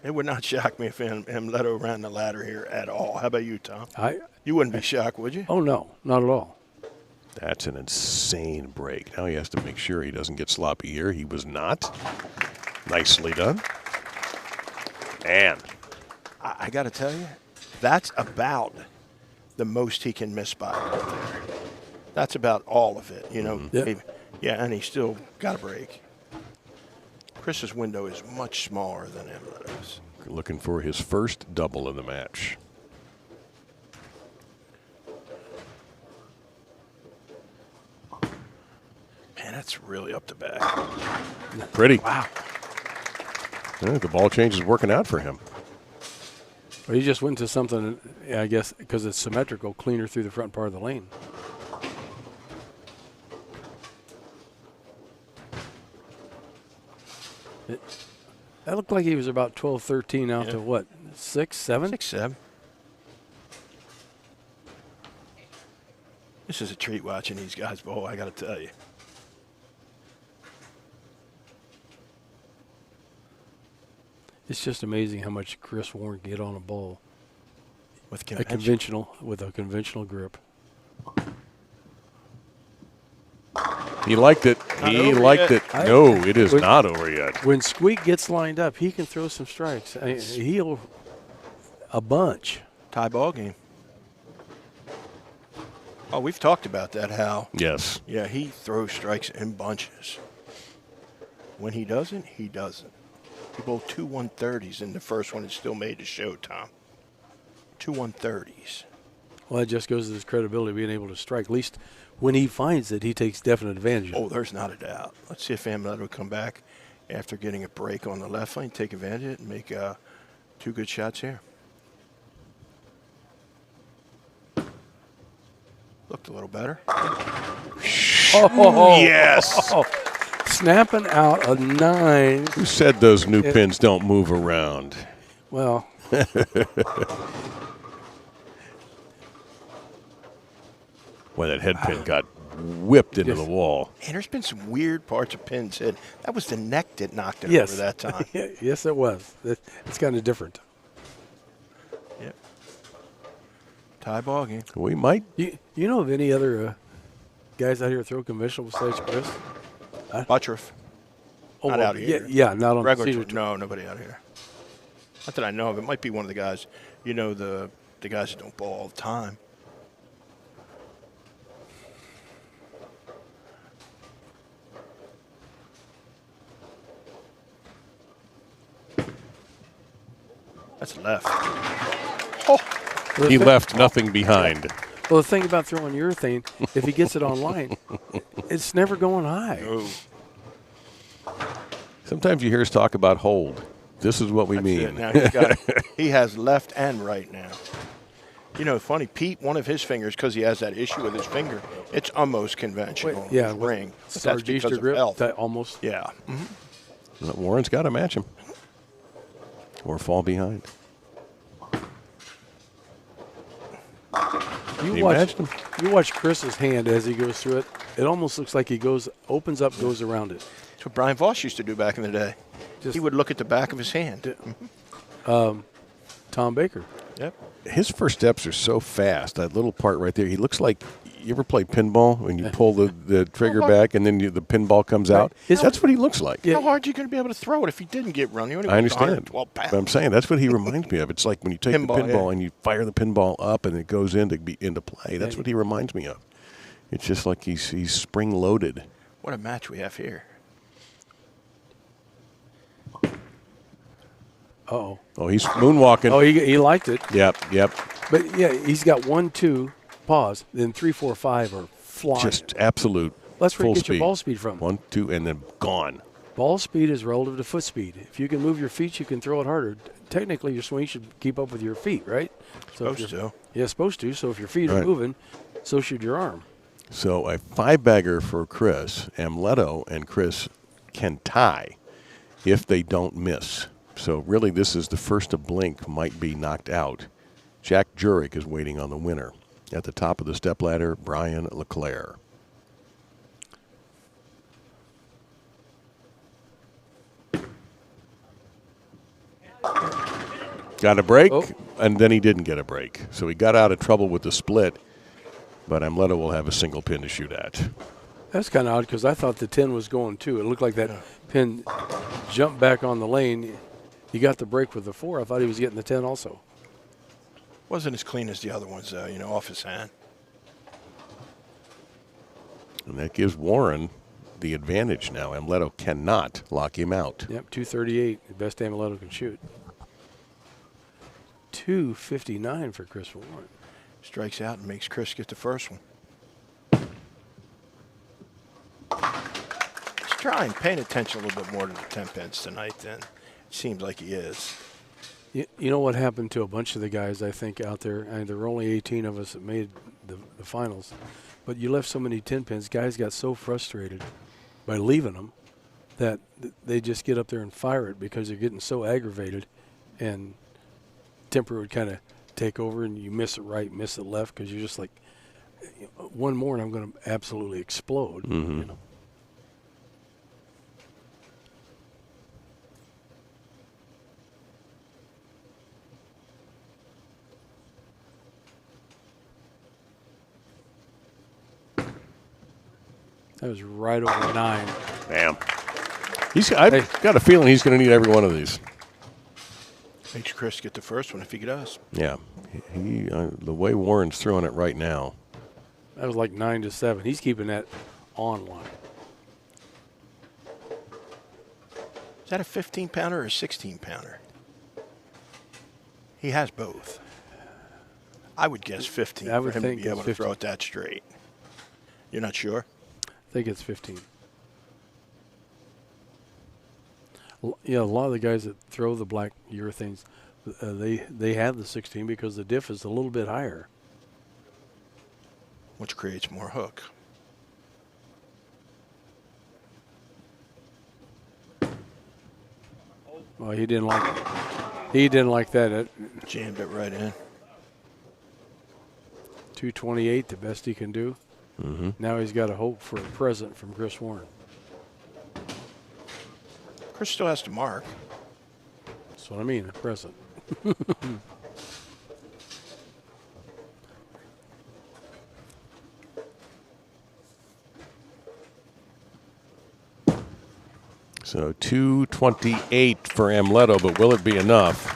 S3: It would not shock me if Amleto ran the ladder here at all. How about you, Tom?
S2: I
S3: You wouldn't be shocked, would you?
S2: Oh, no, not at all.
S1: That's an insane break. Now he has to make sure he doesn't get sloppy here. He was not. Nicely done. And
S3: I got to tell you, that's about the most he can miss by. That's about all of it, you know.
S2: Yeah.
S3: Yeah, and he still got a break. Chris's window is much smaller than Amleto's.
S1: looking for his first double of the match.
S3: Man, that's really up the back.
S1: Pretty.
S3: Wow.
S1: Yeah, the ball change is working out for him.
S2: Well, he just went to something, I guess, because it's symmetrical, cleaner through the front part of the lane. That looked like he was about 12, 13 out to what, 6, 7?
S3: 6-7. This is a treat watching these guys bowl, I got to tell you.
S2: It's just amazing how much Chris Warren can get on a ball.
S3: With
S2: A conventional grip.
S1: He liked it.
S3: Not
S1: He
S3: over
S1: liked
S3: yet.
S1: it. No, it is not over yet.
S2: When Squeak gets lined up, he can throw some strikes. He'll a bunch.
S3: Tie ball game. Oh, we've talked about that, Hal.
S1: Yes.
S3: Yeah, he throws strikes in bunches. When he doesn't, he doesn't. He bowled 2 130s in the first one and still made the show, Tom. 2 130s.
S2: Well, that just goes to his credibility being able to strike. At least when he finds it, he takes definite advantage of it.
S3: Oh, there's not a doubt. Let's see if Amleto will come back after getting a break on the left lane, take advantage of it, and make 2 good shots here. Looked a little better.
S2: Oh,
S1: Yes.
S2: snapping out a 9.
S1: Who said those new pins don't move around?
S2: Well,
S1: Well, that head pin got whipped into the wall.
S3: And there's been some weird parts of pins hit. That was the neck that knocked it
S2: yes.
S3: over that time.
S2: Yes, it was. It's kind of different.
S3: Yep. Tie ball game.
S1: We might.
S2: You know of any other guys out here throw conventional besides Chris?
S3: Buttriff.
S2: Oh,
S3: Not
S2: well,
S3: out here.
S2: Yeah, not on
S3: Regular
S2: Caesar.
S3: tour. No, nobody out here. Not that I know of. It might be one of the guys. You know, the guys that don't bowl all the time. That's left.
S1: He left nothing behind.
S2: Well, the thing about throwing urethane, if he gets it on line, it's never going high.
S3: Oh,
S1: Sometimes you hear us talk about hold. This is what we
S3: that's it.
S1: mean.
S3: Now he has left and right now. You know, funny, Pete, one of his fingers, because he has that issue with his finger, it's almost conventional.
S2: Yeah,
S3: his ring. But
S2: Star
S3: that's because
S2: Easter
S3: of
S2: grip,
S3: health.
S2: that almost.
S3: Yeah.
S1: Warren's got to match him or fall behind.
S2: You
S1: imagine him?
S2: watch Chris's hand as he goes through it. It almost looks like he opens up, goes around it.
S3: That's what Brian Voss used to do back in the day. He would look at the back of his hand.
S2: Tom Baker.
S3: Yep.
S1: His first steps are so fast. That little part right there, he looks like, you ever play pinball when you pull the trigger back and then the pinball comes out? That's what he looks like.
S3: How hard are you going to be able to throw it if he didn't get run? You only
S1: I
S3: weigh
S1: understand.
S3: 112 pounds.
S1: But I'm saying that's what he reminds me of. It's like when you take
S3: Pinball,
S1: the pinball
S3: yeah.
S1: and you fire the pinball up and it goes into play. That's what he reminds me of. It's just like he's spring loaded.
S3: What a match we have here.
S2: Uh-oh.
S1: Oh, he's moonwalking.
S2: Oh, he liked it.
S1: Yep.
S2: But, yeah, he's got 1, 2, pause, then 3, 4, 5 are flying.
S1: Just absolute
S2: That's where
S1: full
S2: you get
S1: speed.
S2: your ball speed from.
S1: 1, 2, and then gone.
S2: Ball speed is relative to foot speed. If you can move your feet, you can throw it harder. Technically, your swing should keep up with your feet, right? So
S3: Supposed to.
S2: Yeah, supposed to. So if your feet are
S1: Right.
S2: moving, so should your arm.
S1: So a 5-bagger for Chris. Amleto and Chris can tie if they don't miss. So really this is the first to blink might be knocked out. Jack Jurek is waiting on the winner. At the top of the stepladder, Brian LeClair. Got a break, and then he didn't get a break. So he got out of trouble with the split, but Amleto will have a single pin to shoot at.
S2: That's kind of odd because I thought the 10 was going too. It looked like that pin jumped back on the lane. He got the break with the 4. I thought he was getting the 10 also.
S3: Wasn't as clean as the other ones, though, you know, off his hand.
S1: And that gives Warren the advantage now. Amleto cannot lock him out.
S2: Yep, 238, the best Amleto can shoot. 259 for Chris Warren.
S3: Strikes out and makes Chris get the first one. He's trying, paying attention a little bit more to the 10 pins tonight then. It seems like he is.
S2: You know what happened to a bunch of the guys, I think, out there? I mean, there were only 18 of us that made the finals. But you left so many 10 pins. Guys got so frustrated by leaving them that they just get up there and fire it because they're getting so aggravated. And temper would kind of take over and you miss it right, miss it left because you're just like, one more and I'm going to absolutely explode.
S1: Mm-hmm.
S2: You know? That was right over 9.
S1: Damn. I've got a feeling he's going to need every one of these.
S3: Makes Chris get the first one if he does.
S1: Yeah. The way Warren's throwing it right now.
S2: That was like 9-7. He's keeping that on line.
S3: Is that a 15-pounder or a 16-pounder? He has both. I would guess 15
S2: I would
S3: for him to
S2: think
S3: be able
S2: it's
S3: to throw
S2: 15.
S3: it that straight. You're not sure?
S2: I think it's 15. Yeah, a lot of the guys that throw the black urethanes, they have the 16 because the diff is a little bit higher.
S3: which creates more hook.
S2: Well, he didn't like that. At
S3: Jammed it right in.
S2: 228, the best he can do. Now he's got to hope for a present from Chris Warren.
S3: Chris still has to mark.
S2: That's what I mean, a present.
S1: So 228 for Amleto, but will it be enough?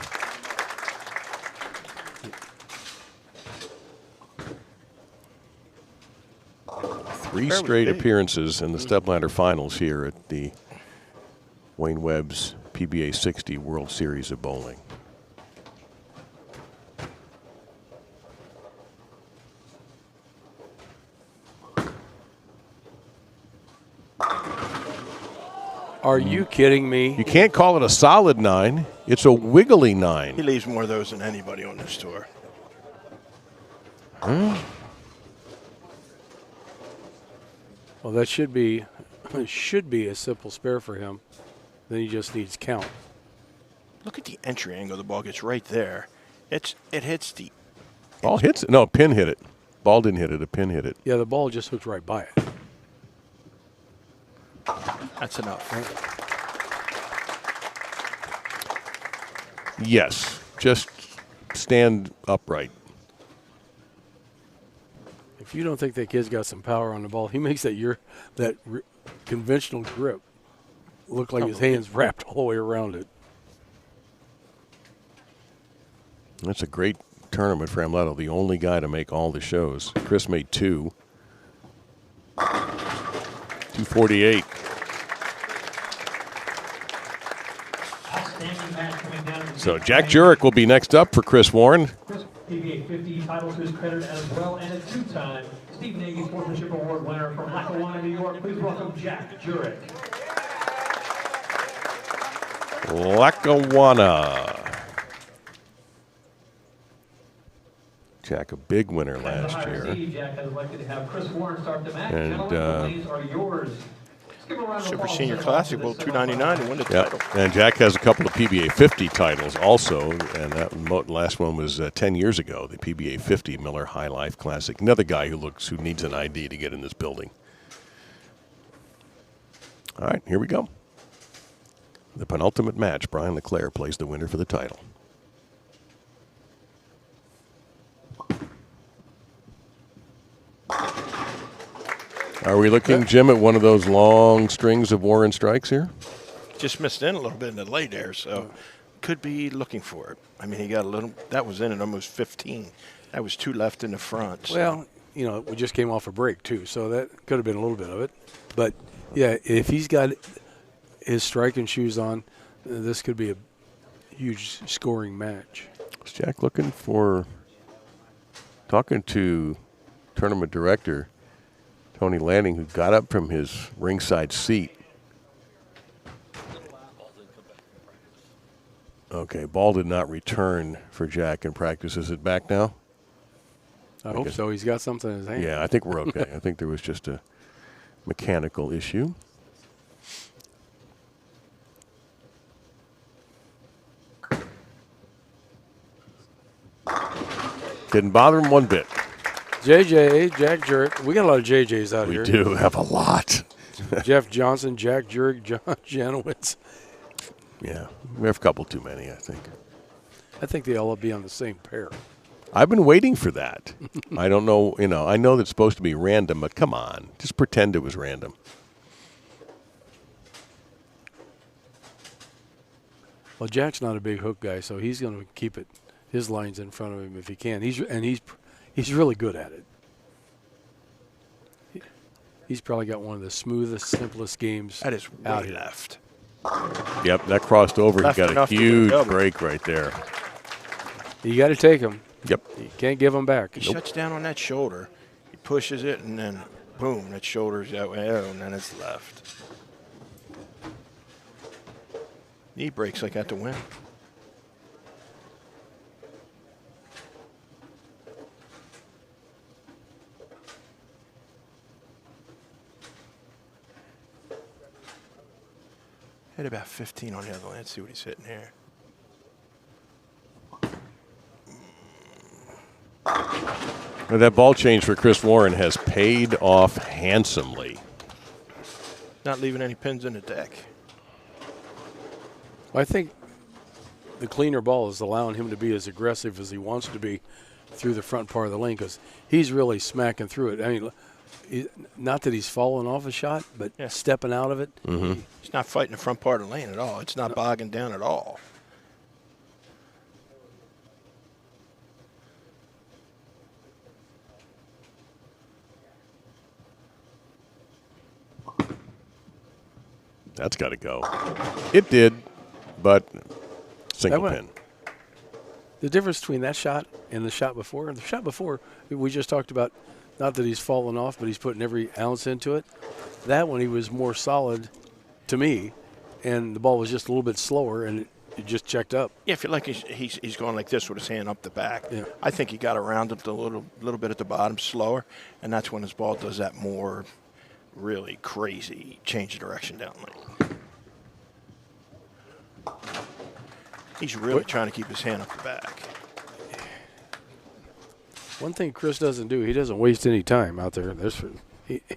S1: Three straight appearances in the Stepladder finals here at the Wayne Webb's PBA60 World Series of Bowling.
S2: Are you kidding me?
S1: You can't call it a solid 9. It's a wiggly 9.
S3: He leaves more of those than anybody on this tour.
S2: Well, that should be a simple spare for him. Then he just needs count.
S3: Look at the entry angle. The ball gets right there. It hits the.
S1: Ball hits it. No, pin hit it. Ball didn't hit it. A pin hit it.
S2: Yeah, the ball just hooked right by it.
S3: That's enough.
S1: Yes. Just stand upright.
S2: If you don't think that kid's got some power on the ball, he makes that conventional grip look like his hand's wrapped all the way around it.
S1: That's a great tournament for Amleto, the only guy to make all the shows. Chris made 2. 248. So Jack Jurek will be next up for Chris Warren.
S4: PBA 50 title to his credit as well, and a 2-time Steve Nagy Sportsmanship Award winner from Lackawanna, New York. Please welcome Jack Jurek.
S1: Lackawanna. Jack, a big winner last year.
S4: Jack has elected to have Chris Warren start the match.
S1: And,
S4: Gentlemen, the are yours.
S3: Super Senior Classic Bowl 299 to win the title.
S1: And Jack has a couple of PBA 50 titles also, and that last one was 10 years ago, the PBA 50 Miller High Life Classic. Another guy who needs an ID to get in this building. All right, here we go. The penultimate match, Brian LeClair plays the winner for the title. Are we looking, Jim, at one of those long strings of Warren strikes here?
S3: Just missed in a little bit in the late there, so could be looking for it. I mean, he got a little. That was in at almost 15. That was 2 left in the front. So.
S2: Well, you know, we just came off a break too, so that could have been a little bit of it. But yeah, if he's got his striking shoes on, this could be a huge scoring match.
S1: Was Jack talking to tournament director Tony Lanning, who got up from his ringside seat. Okay, ball did not return for Jack in practice. Is it back now?
S2: I hope so. He's got something in his hand.
S1: Yeah, I think we're okay. I think there was just a mechanical issue. Didn't bother him one bit.
S2: JJ, Jack Jurek. We got a lot of JJs out here.
S1: We do have a lot.
S2: Jeff Johnson, Jack Jurek, John Janowitz.
S1: Yeah, we have a couple too many, I think.
S2: I think they all will be on the same pair.
S1: I've been waiting for that. I don't know, I know that's supposed to be random, but come on, just pretend it was random.
S2: Well, Jack's not a big hook guy, so he's going to keep his lines in front of him if he can. He's really good at it. He's probably got one of the smoothest, simplest games
S3: that is
S2: out
S3: way
S2: here.
S3: left.
S1: Yep, that crossed over.
S3: Left
S1: He got a huge break right there.
S2: You got to take him.
S1: Yep.
S2: You can't give him back.
S3: He shuts down on that shoulder. He pushes it, and then, boom, that shoulder's that way, and then it's left. Knee breaks like that to win. Hit about 15 on the other land. See what he's hitting here.
S1: Well, that ball change for Chris Warren has paid off handsomely.
S3: Not leaving any pins in the deck.
S2: I think the cleaner ball is allowing him to be as aggressive as he wants to be through the front part of the lane because he's really smacking through it. I mean, not that he's falling off a shot, but stepping out of it.
S1: Mm-hmm.
S3: He's not fighting the front part of the lane at all. It's not bogging down at all.
S1: That's got to go. It did, but single pin.
S2: The difference between that shot and the shot before, we just talked about, not that he's fallen off, but he's putting every ounce into it. That one, he was more solid to me, and the ball was just a little bit slower, and it just checked up.
S3: Yeah, I feel like he's going like this with his hand up the back.
S2: Yeah.
S3: I think he got around it a little bit at the bottom slower, and that's when his ball does that more really crazy change of direction down lane. He's really trying to keep his hand up the back.
S2: One thing Chris doesn't do, he doesn't waste any time out there.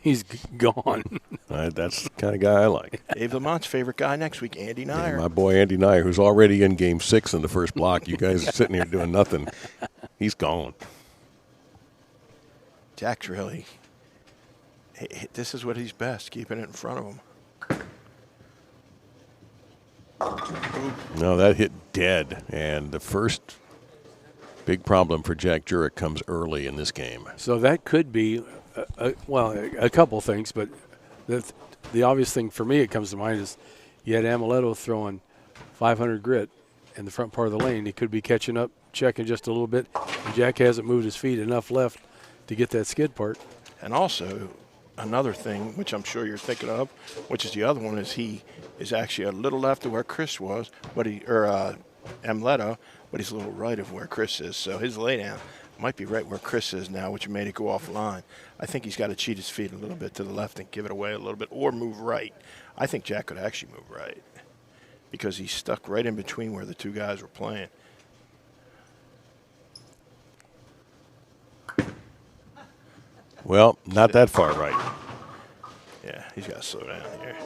S2: He's gone.
S1: That's the kind of guy I like.
S3: Dave Lamont's favorite guy next week, Andy Nyer.
S1: Yeah, my boy Andy Nyer, who's already in Game 6 in the first block. You guys are sitting here doing nothing. He's gone.
S3: Jack's really, this is what he's best, keeping it in front of him.
S1: No, that hit dead, and the first big problem for Jack Jurek comes early in this game.
S2: So that could be, a couple things, but the obvious thing for me it comes to mind is you had Amleto throwing 500 grit in the front part of the lane. He could be catching up, checking just a little bit. And Jack hasn't moved his feet enough left to get that skid part.
S3: And also, another thing, which I'm sure you're thinking of, which is the other one, is he is actually a little left of where Chris was, Amleto, but he's a little right of where Chris is. So his laydown might be right where Chris is now, which made it go offline. I think he's got to cheat his feet a little bit to the left and give it away a little bit, or move right. I think Jack could actually move right because he's stuck right in between where the two guys were playing.
S1: Well, not that far right.
S3: Yeah, he's got to slow down here.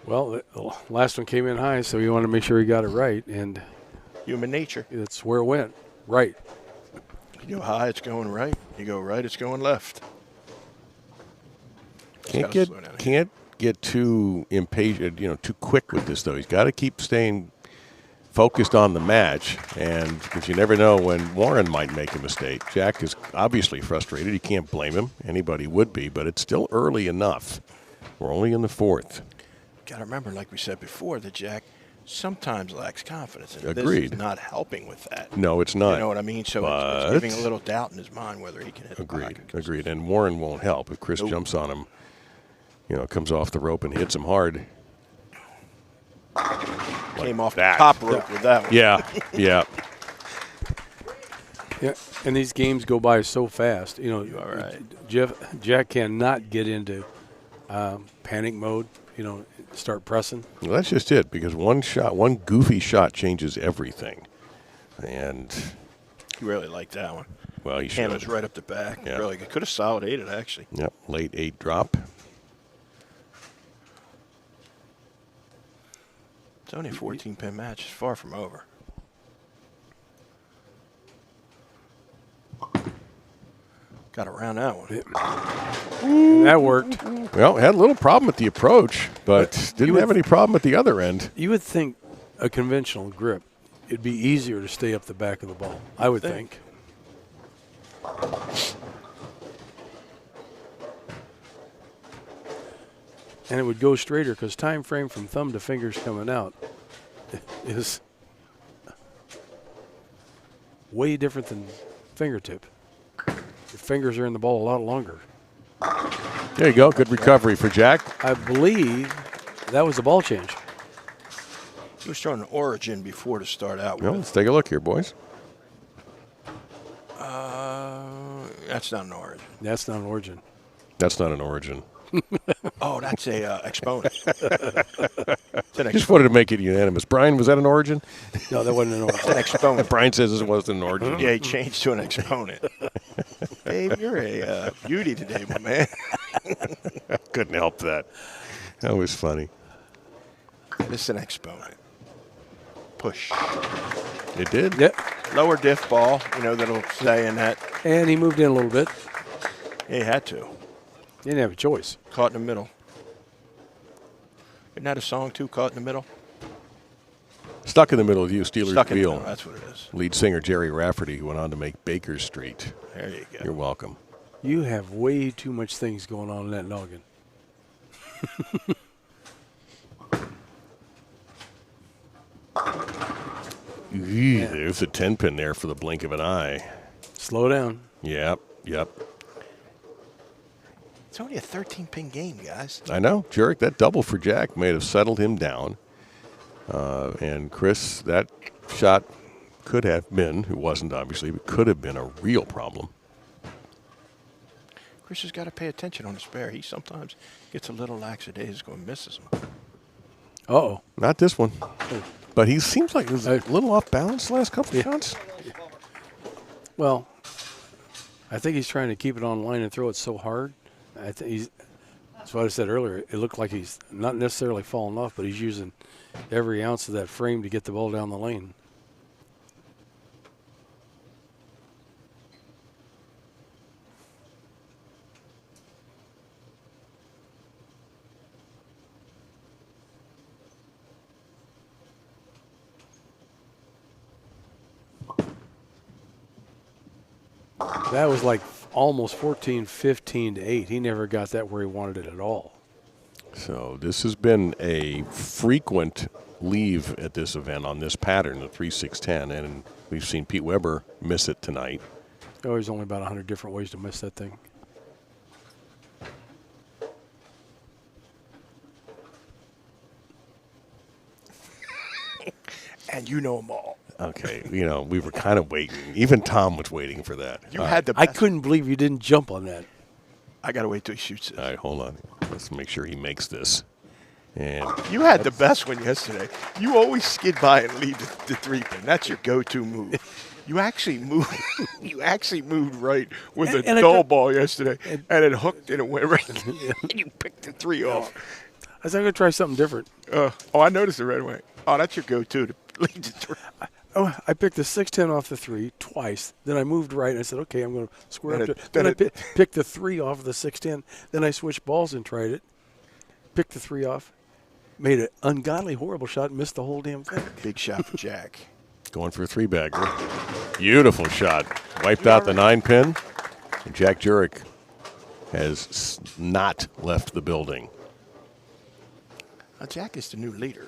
S2: Well, the last one came in high, so you want to make sure he got it right, and
S3: human nature.
S2: That's where it went, right.
S3: You go high, it's going right. You go right, it's going left.
S1: Can't get too impatient, too quick with this though. He's got to keep staying focused on the match, and because you never know when Warren might make a mistake. Jack is obviously frustrated. You can't blame him. Anybody would be, but it's still early enough. We're only in the fourth.
S3: Got to remember, like we said before, that Jack sometimes lacks confidence. And
S1: Agreed.
S3: This is not helping with that.
S1: No, it's not.
S3: You know what I mean? So it's giving a little doubt in his mind whether he can hit the block.
S1: Agreed. And Warren won't help. If Chris jumps on him, comes off the rope and hits him hard.
S3: Came off the top rope with that one.
S1: Yeah, yeah.
S2: Yeah, and these games go by so fast.
S3: You are right.
S2: Jack cannot get into panic mode, start pressing.
S1: Well, that's just it, because one goofy shot changes everything. And
S3: you really liked that one.
S1: Well, he should.
S3: Hand was right up the back.
S1: Yeah.
S3: Really good. Could have solid 8'd, actually.
S1: Yep, late 8 drop.
S3: It's only a 14-pin match. It's far from over. Got around that one.
S2: That worked.
S1: Well, had a little problem with the approach, but didn't have any problem at the other end.
S2: You would think a conventional grip, it'd be easier to stay up the back of the ball, I would think. And it would go straighter because time frame from thumb to fingers coming out is way different than fingertip. Your fingers are in the ball a lot longer.
S1: There you go. Good recovery for Jack.
S2: I believe that was the ball change.
S3: He was throwing an origin before to start out with.
S1: Let's take a look here, boys.
S3: That's not an origin.
S2: That's not an origin.
S1: That's not an origin.
S3: Oh, that's a exponent. It's an
S1: Just wanted to make it unanimous. Brian, was that an origin?
S2: No, that wasn't an origin.
S3: It's an exponent.
S1: Brian says it wasn't an origin.
S3: Yeah, he changed to an exponent. Dave, you're a beauty today, my man.
S1: Couldn't help that. That was funny.
S3: This is an exponent. Push.
S1: It did?
S2: Yep.
S3: Lower diff ball, that'll stay in that.
S2: And he moved in a little bit.
S3: He had to.
S2: He didn't have a choice.
S3: Caught in the middle. Isn't that a song, too, Caught in the Middle?
S1: Stuck in the Middle of You, Steelers
S3: Stuck in the
S1: Wheel.
S3: middle, that's what it is.
S1: Lead singer Jerry Rafferty, who went on to make Baker Street.
S3: There you go.
S1: You're welcome.
S2: You have way too much things going on in that noggin.
S1: There's a 10-pin there for the blink of an eye.
S2: Slow down.
S1: Yep.
S3: It's only a 13-pin game, guys.
S1: I know. Jurek, that double for Jack may have settled him down. And Chris, that shot could have been, it wasn't obviously, but could have been a real problem.
S3: Chris has got to pay attention on the spare. He sometimes gets a little lackadaisical and misses them.
S2: Uh-oh.
S1: Not this one. But he seems like he's a little off balance the last couple of shots.
S2: Well, I think he's trying to keep it on line and throw it so hard. That's what I said earlier. It looked like he's not necessarily falling off, but he's using every ounce of that frame to get the ball down the lane. That was like almost 14, 15 to 8. He never got that where he wanted it at all.
S1: So this has been a frequent leave at this event on this pattern, the 3-6-10, and we've seen Pete Weber miss it tonight.
S2: Oh, there's only about 100 different ways to miss that thing.
S3: And you know them all.
S1: Okay, we were kind of waiting. Even Tom was waiting for that.
S3: You had the
S2: I
S3: best.
S2: couldn't believe you didn't jump on that.
S3: I got to wait till he shoots this.
S1: All right, hold on. Let's make sure he makes this. And
S3: You had the best one yesterday. You always skid by and leave the 3-pin. That's your go-to move. You actually moved. You actually moved right with a
S2: And
S3: dull ball yesterday, and it hooked and it went right. And you picked the 3 off.
S2: I said I'm going to try something different.
S3: I noticed it right away. Oh, that's your go-to to lead the 3.
S2: I picked the 6-10 off the 3 twice. Then I moved right, and I said, okay, I'm going to square
S3: Then
S2: up
S3: it-
S2: to
S3: then
S2: Then I
S3: it-
S2: picked the 3 off of the 6-10. Then I switched balls and tried it. Picked the 3 off. Made an ungodly horrible shot and missed the whole damn thing.
S3: Big shot for Jack.
S1: going for a 3-bagger. Beautiful shot. Wiped out the 9-pin. And Jack Jurek has not left the building.
S3: Jack is the new leader.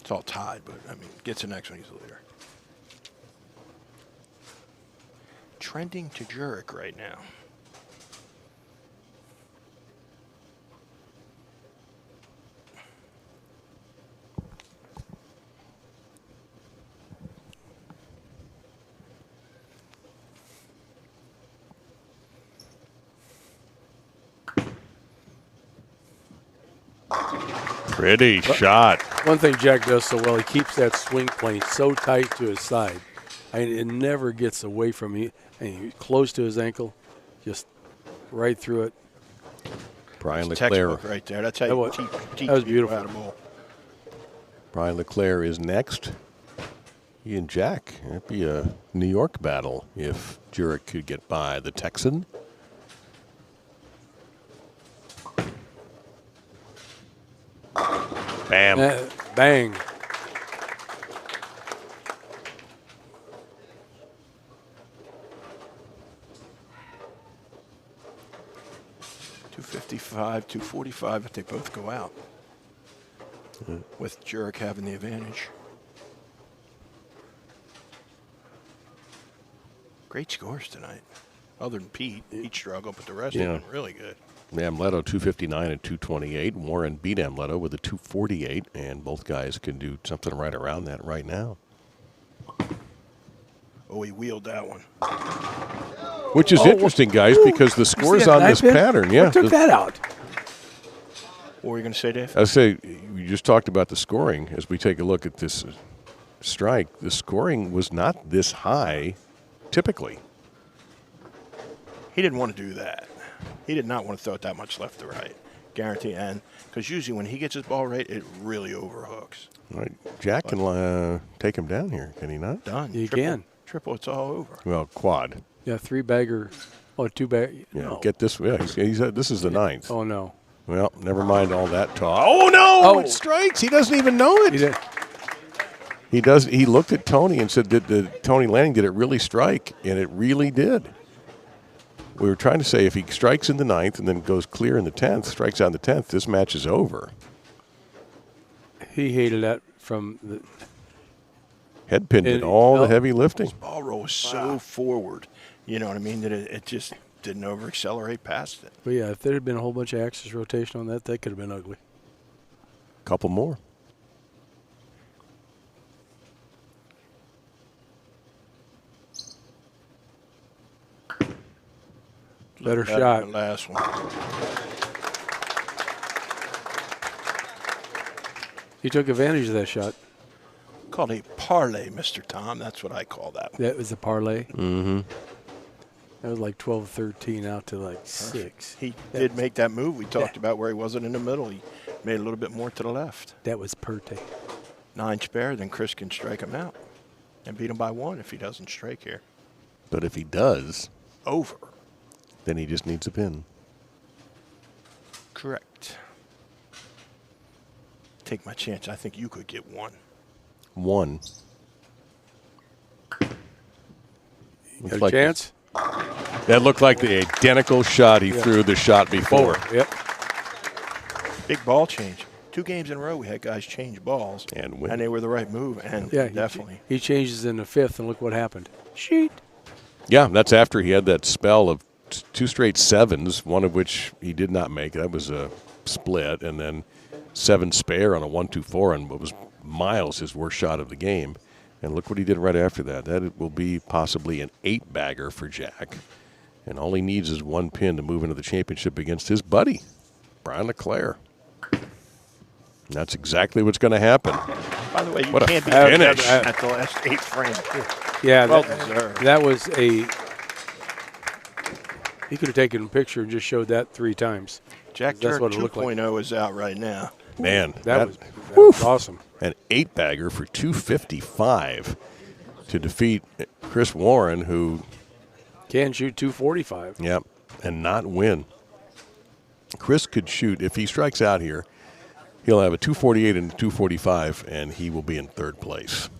S3: It's all tied, but, gets the next one, he's the leader. Trending to Jurek right now.
S1: Pretty shot.
S2: One thing Jack does so well, he keeps that swing plane so tight to his side. It never gets away from me. He's close to his ankle, just right through it.
S1: Brian
S3: Textbook
S1: LeClair.
S3: right there. That's how
S2: That
S3: you
S2: was-
S3: teach
S2: that was
S3: people
S2: beautiful.
S3: how to bowl.
S1: Brian LeClair is next. He and Jack. That'd be a New York battle if Jurek could get by the Texan. Bam.
S2: Bang.
S3: .255, .245 if they both go out. With Jurek having the advantage. Great scores tonight. Other than Pete. Pete struggled, but the rest
S1: Yeah.
S3: have been really good.
S1: Amleto 259 and 228. Warren beat Amleto with a 248, and both guys can do something right around that right now.
S3: Oh, he wheeled that one.
S1: Which is interesting, guys, because the scores on this pattern. Yeah.
S2: What took that out?
S3: What were you going to say, Dave?
S1: I say you just talked about the scoring. As we take a look at this strike, the scoring was not this high typically.
S3: He didn't want to do that. He did not want to throw it that much left to right. Guarantee. And because usually when he gets his ball right, it really overhooks.
S1: All right. Jack can take him down here, can he not?
S3: Done.
S2: You can.
S3: Triple, it's all over.
S1: Well, quad.
S2: Yeah, 3-bagger. Oh, 2-bag.
S1: Yeah,
S2: No.
S1: get this. Yeah, this is the ninth.
S2: Oh, no.
S1: Well, never mind all that talk. Oh no!
S2: Oh.
S1: It strikes. He doesn't even know it.
S2: He did.
S1: He does. He looked at Tony and said, "Did Tony Lanning? Did it really strike?" And it really did. We were trying to say if he strikes in the ninth and then goes clear in the 10th, strikes out in the 10th, this match is over.
S2: He hated that from the
S1: Head pinned did all the heavy lifting.
S3: His ball roll was so forward, you know what I mean, that it just didn't over accelerate past it.
S2: But yeah, if there had been a whole bunch of axis rotation on that, that could have been ugly.
S1: Couple more.
S2: Better shot.
S3: Than the last one.
S2: He took advantage of that shot.
S3: Called a parlay, Mr. Tom. That's what I call that one.
S2: That was a parlay.
S1: Mm-hmm.
S2: That was like 12-13 out to like 6.
S3: He did make that move we talked about where he wasn't in the middle. He made a little bit more to the left.
S2: That was Perte.
S3: 9 spare, then Chris can strike him out and beat him by 1 if he doesn't strike here.
S1: But if he does,
S3: Over.
S1: then he just needs a pin.
S3: Correct. Take my chance. I think you could get 1.
S1: 1.
S2: Got a chance?
S1: That looked like the identical shot he threw the shot before.
S2: Yep.
S3: Big ball change. 2 games in a row we had guys change balls.
S1: And win.
S3: And they were the right move. And
S2: Yeah,
S3: definitely.
S2: He changes in the 5th, and look what happened. Sheet.
S1: Yeah, that's after he had that spell of 2 straight 7s, one of which he did not make. That was a split, and then 7 spare on a 1-2-4 on what was miles his worst shot of the game. And look what he did right after that. That will be possibly an 8-bagger for Jack. And all he needs is 1 pin to move into the championship against his buddy, Brian LeClair. And that's exactly what's going to happen.
S3: By the way, you
S1: What a
S3: can't be
S1: finish.
S3: at the last 8 frames.
S2: Yeah,
S3: Well deserved.
S2: that was a. He could have taken a picture and just showed that 3 times.
S3: Jack
S2: That's
S3: Jurek
S2: what it looked like.
S3: 2.0 is out right now.
S1: Man,
S2: That was awesome.
S1: an 8-bagger for 255 to defeat Chris Warren, who,
S2: Can shoot 245.
S1: yep, and not win. Chris could shoot, if he strikes out here, he'll have a 248 and a 245, and he will be in 3rd place.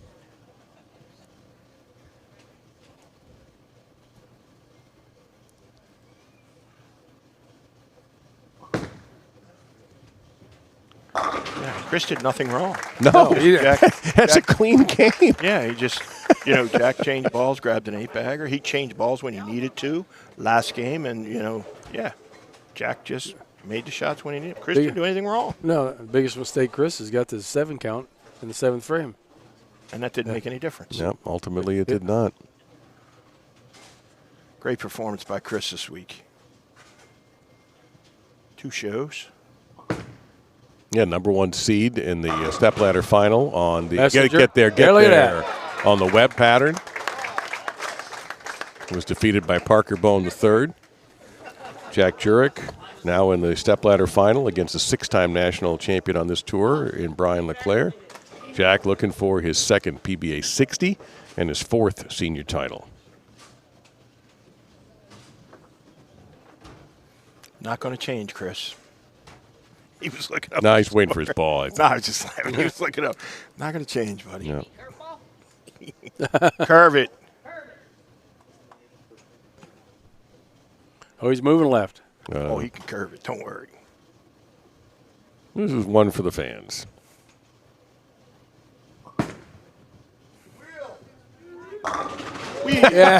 S3: Yeah, Chris did nothing wrong.
S1: No,
S3: Jack,
S1: that's a clean game.
S3: yeah, he just, Jack changed balls, grabbed an 8-bagger. He changed balls when he needed to last game, and, Jack just made the shots when he needed. Chris didn't do anything wrong,
S2: No, the biggest mistake Chris has got the 7 count in the 7th frame.
S3: and that didn't make any difference.
S1: Yep, ultimately it did not.
S3: Great performance by Chris this week. 2 shows.
S1: Yeah, #1 seed in the Stepladder final on the
S2: Messenger.
S1: get there
S2: Look at that.
S1: on the Webb pattern. Was defeated by Parker Bone III. Jack Jurek now in the Stepladder final against the 6-time national champion on this tour in Brian LeClair. Jack looking for his 2nd PBA60 and his 4th senior title.
S3: Not going to change, Chris. He was looking up.
S1: Now he's waiting for his ball, I think.
S3: No, I was just laughing. He was looking up. Not going to change, buddy.
S1: Yeah.
S3: Curve it.
S2: Oh, he's moving left.
S3: Oh, he can curve it. Don't worry.
S1: This is one for the fans.
S2: Yeah.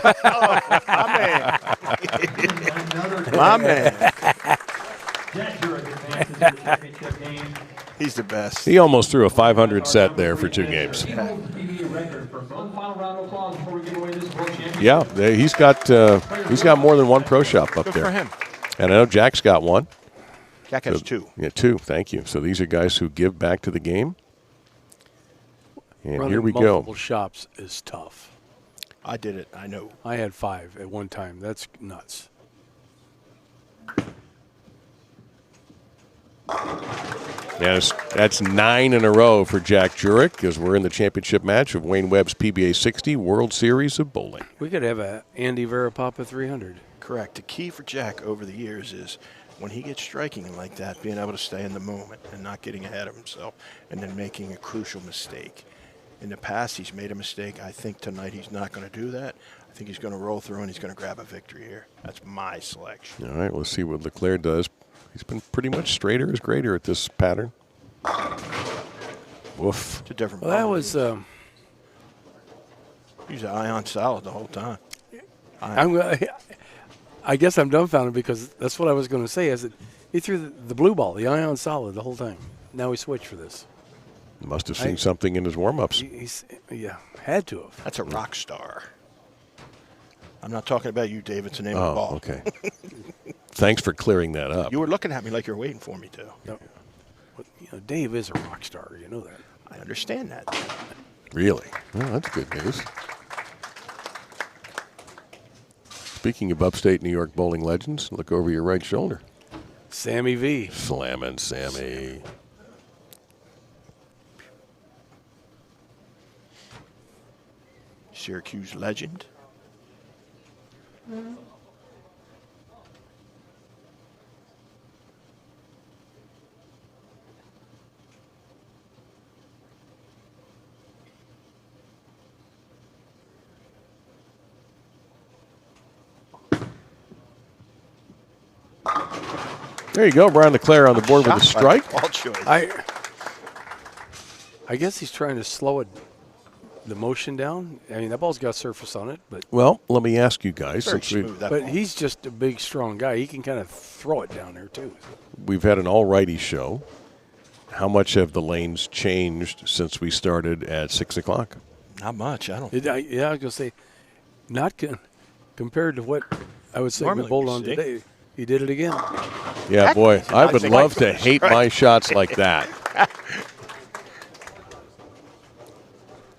S3: My man.
S4: Jack Jurek advances to the championship game.
S3: He's the best.
S1: He almost threw a 500 set there for 2 games.
S4: PBA record for one final round of applause before we give away this world championship.
S1: Yeah, he's got more than one pro shop up
S3: Good
S1: there.
S3: for him.
S1: And I know Jack's got one.
S3: Jack has 2.
S1: Yeah, 2. Thank you. So these are guys who give back to the game. And
S2: Running
S1: here we
S2: multiple
S1: go.
S2: shops is tough.
S3: I did it. I know.
S2: I had 5 at one time. That's nuts.
S1: Yes, that's 9 in a row for Jack Jurek as we're in the championship match of Wayne Webb's PBA60 World Series of Bowling.
S2: We could have a Andy Verapapa 300.
S3: Correct. The key for Jack over the years is when he gets striking like that, being able to stay in the moment and not getting ahead of himself and then making a crucial mistake. In the past, he's made a mistake. I think tonight he's not going to do that. I think he's going to roll through and he's going to grab a victory here. That's my selection.
S1: All right, let's see what LeClair does. He's been pretty much straighter as greater at this pattern. Woof.
S3: It's a different
S2: Well, that
S3: ball.
S2: was.
S3: He's an ion solid the whole time.
S2: I guess I'm dumbfounded because that's what I was going to say. Is that he threw the blue ball, the ion solid, the whole time. Now he switched for this.
S1: Must have seen something in his warm-ups.
S2: Yeah, had to have.
S3: That's a rock star. I'm not talking about you, Dave. It's the name of the ball.
S1: Okay. Thanks for clearing that up.
S3: You were looking at me like you're waiting for me to.
S2: No. But, Dave is a rock star. You know that.
S3: I understand that.
S1: Really? Well, that's good news. Speaking of upstate New York bowling legends, look over your right shoulder.
S2: Sammy V.
S1: Slamming Sammy.
S3: Syracuse legend.
S1: There you go, Brian LeClair on the board with a strike.
S3: Ball choice.
S2: I guess he's trying to slow the motion down. I mean, that ball's got surface on it, but
S1: Well, let me ask you guys,
S3: Very
S1: since
S3: smooth, that
S2: but
S3: ball.
S2: he's just a big, strong guy. He can kind of throw it down there too.
S1: we've had an all-righty show. How much have the lanes changed since we started at 6 o'clock?
S3: Not much. I don't.
S2: I was going to say, not compared to what I would say we
S3: Normally
S2: bowled
S3: we
S2: on
S3: see.
S2: today. He did it again.
S1: Yeah, boy,
S3: Heck,
S1: I would
S3: I
S1: love
S3: think-
S1: to hate my shots like that.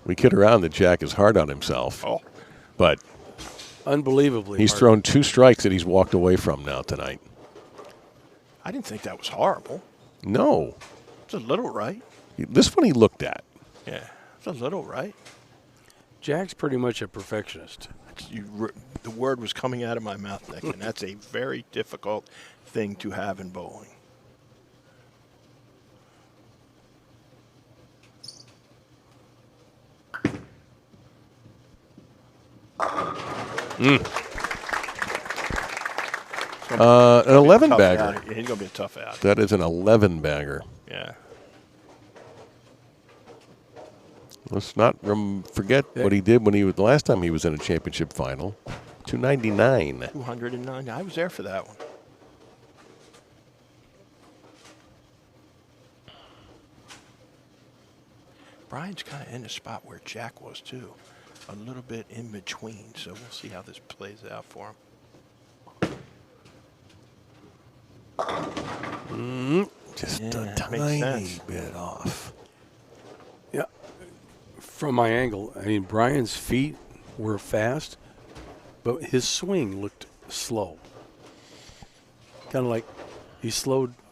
S1: We kid around that Jack is hard on himself,
S3: Oh,
S1: but
S2: Unbelievably.
S1: he's
S2: hard.
S1: thrown 2 strikes that he's walked away from now tonight.
S3: I didn't think that was horrible.
S1: No,
S3: It's a little right.
S1: this one he looked at.
S3: Yeah, it's a little right.
S2: Jack's pretty much a perfectionist.
S3: The word was coming out of my mouth, Nick, and that's a very difficult thing to have in bowling.
S1: An 11
S3: Tough
S1: bagger.
S3: outing. Yeah, he's going to be a tough out.
S1: That is an 11 bagger.
S3: Yeah.
S1: Let's not forget what he did when he was the last time he was in a championship final. 299.
S3: 209. I was there for that one. Brian's kind of in the spot where Jack was too. A little bit in between, so we'll see how this plays out for him.
S1: Just
S3: Yeah,
S1: a
S3: makes
S1: tiny
S3: sense.
S1: bit off.
S2: Yeah. From my angle, I mean, Brian's feet were fast, but his swing looked slow. Kind of like he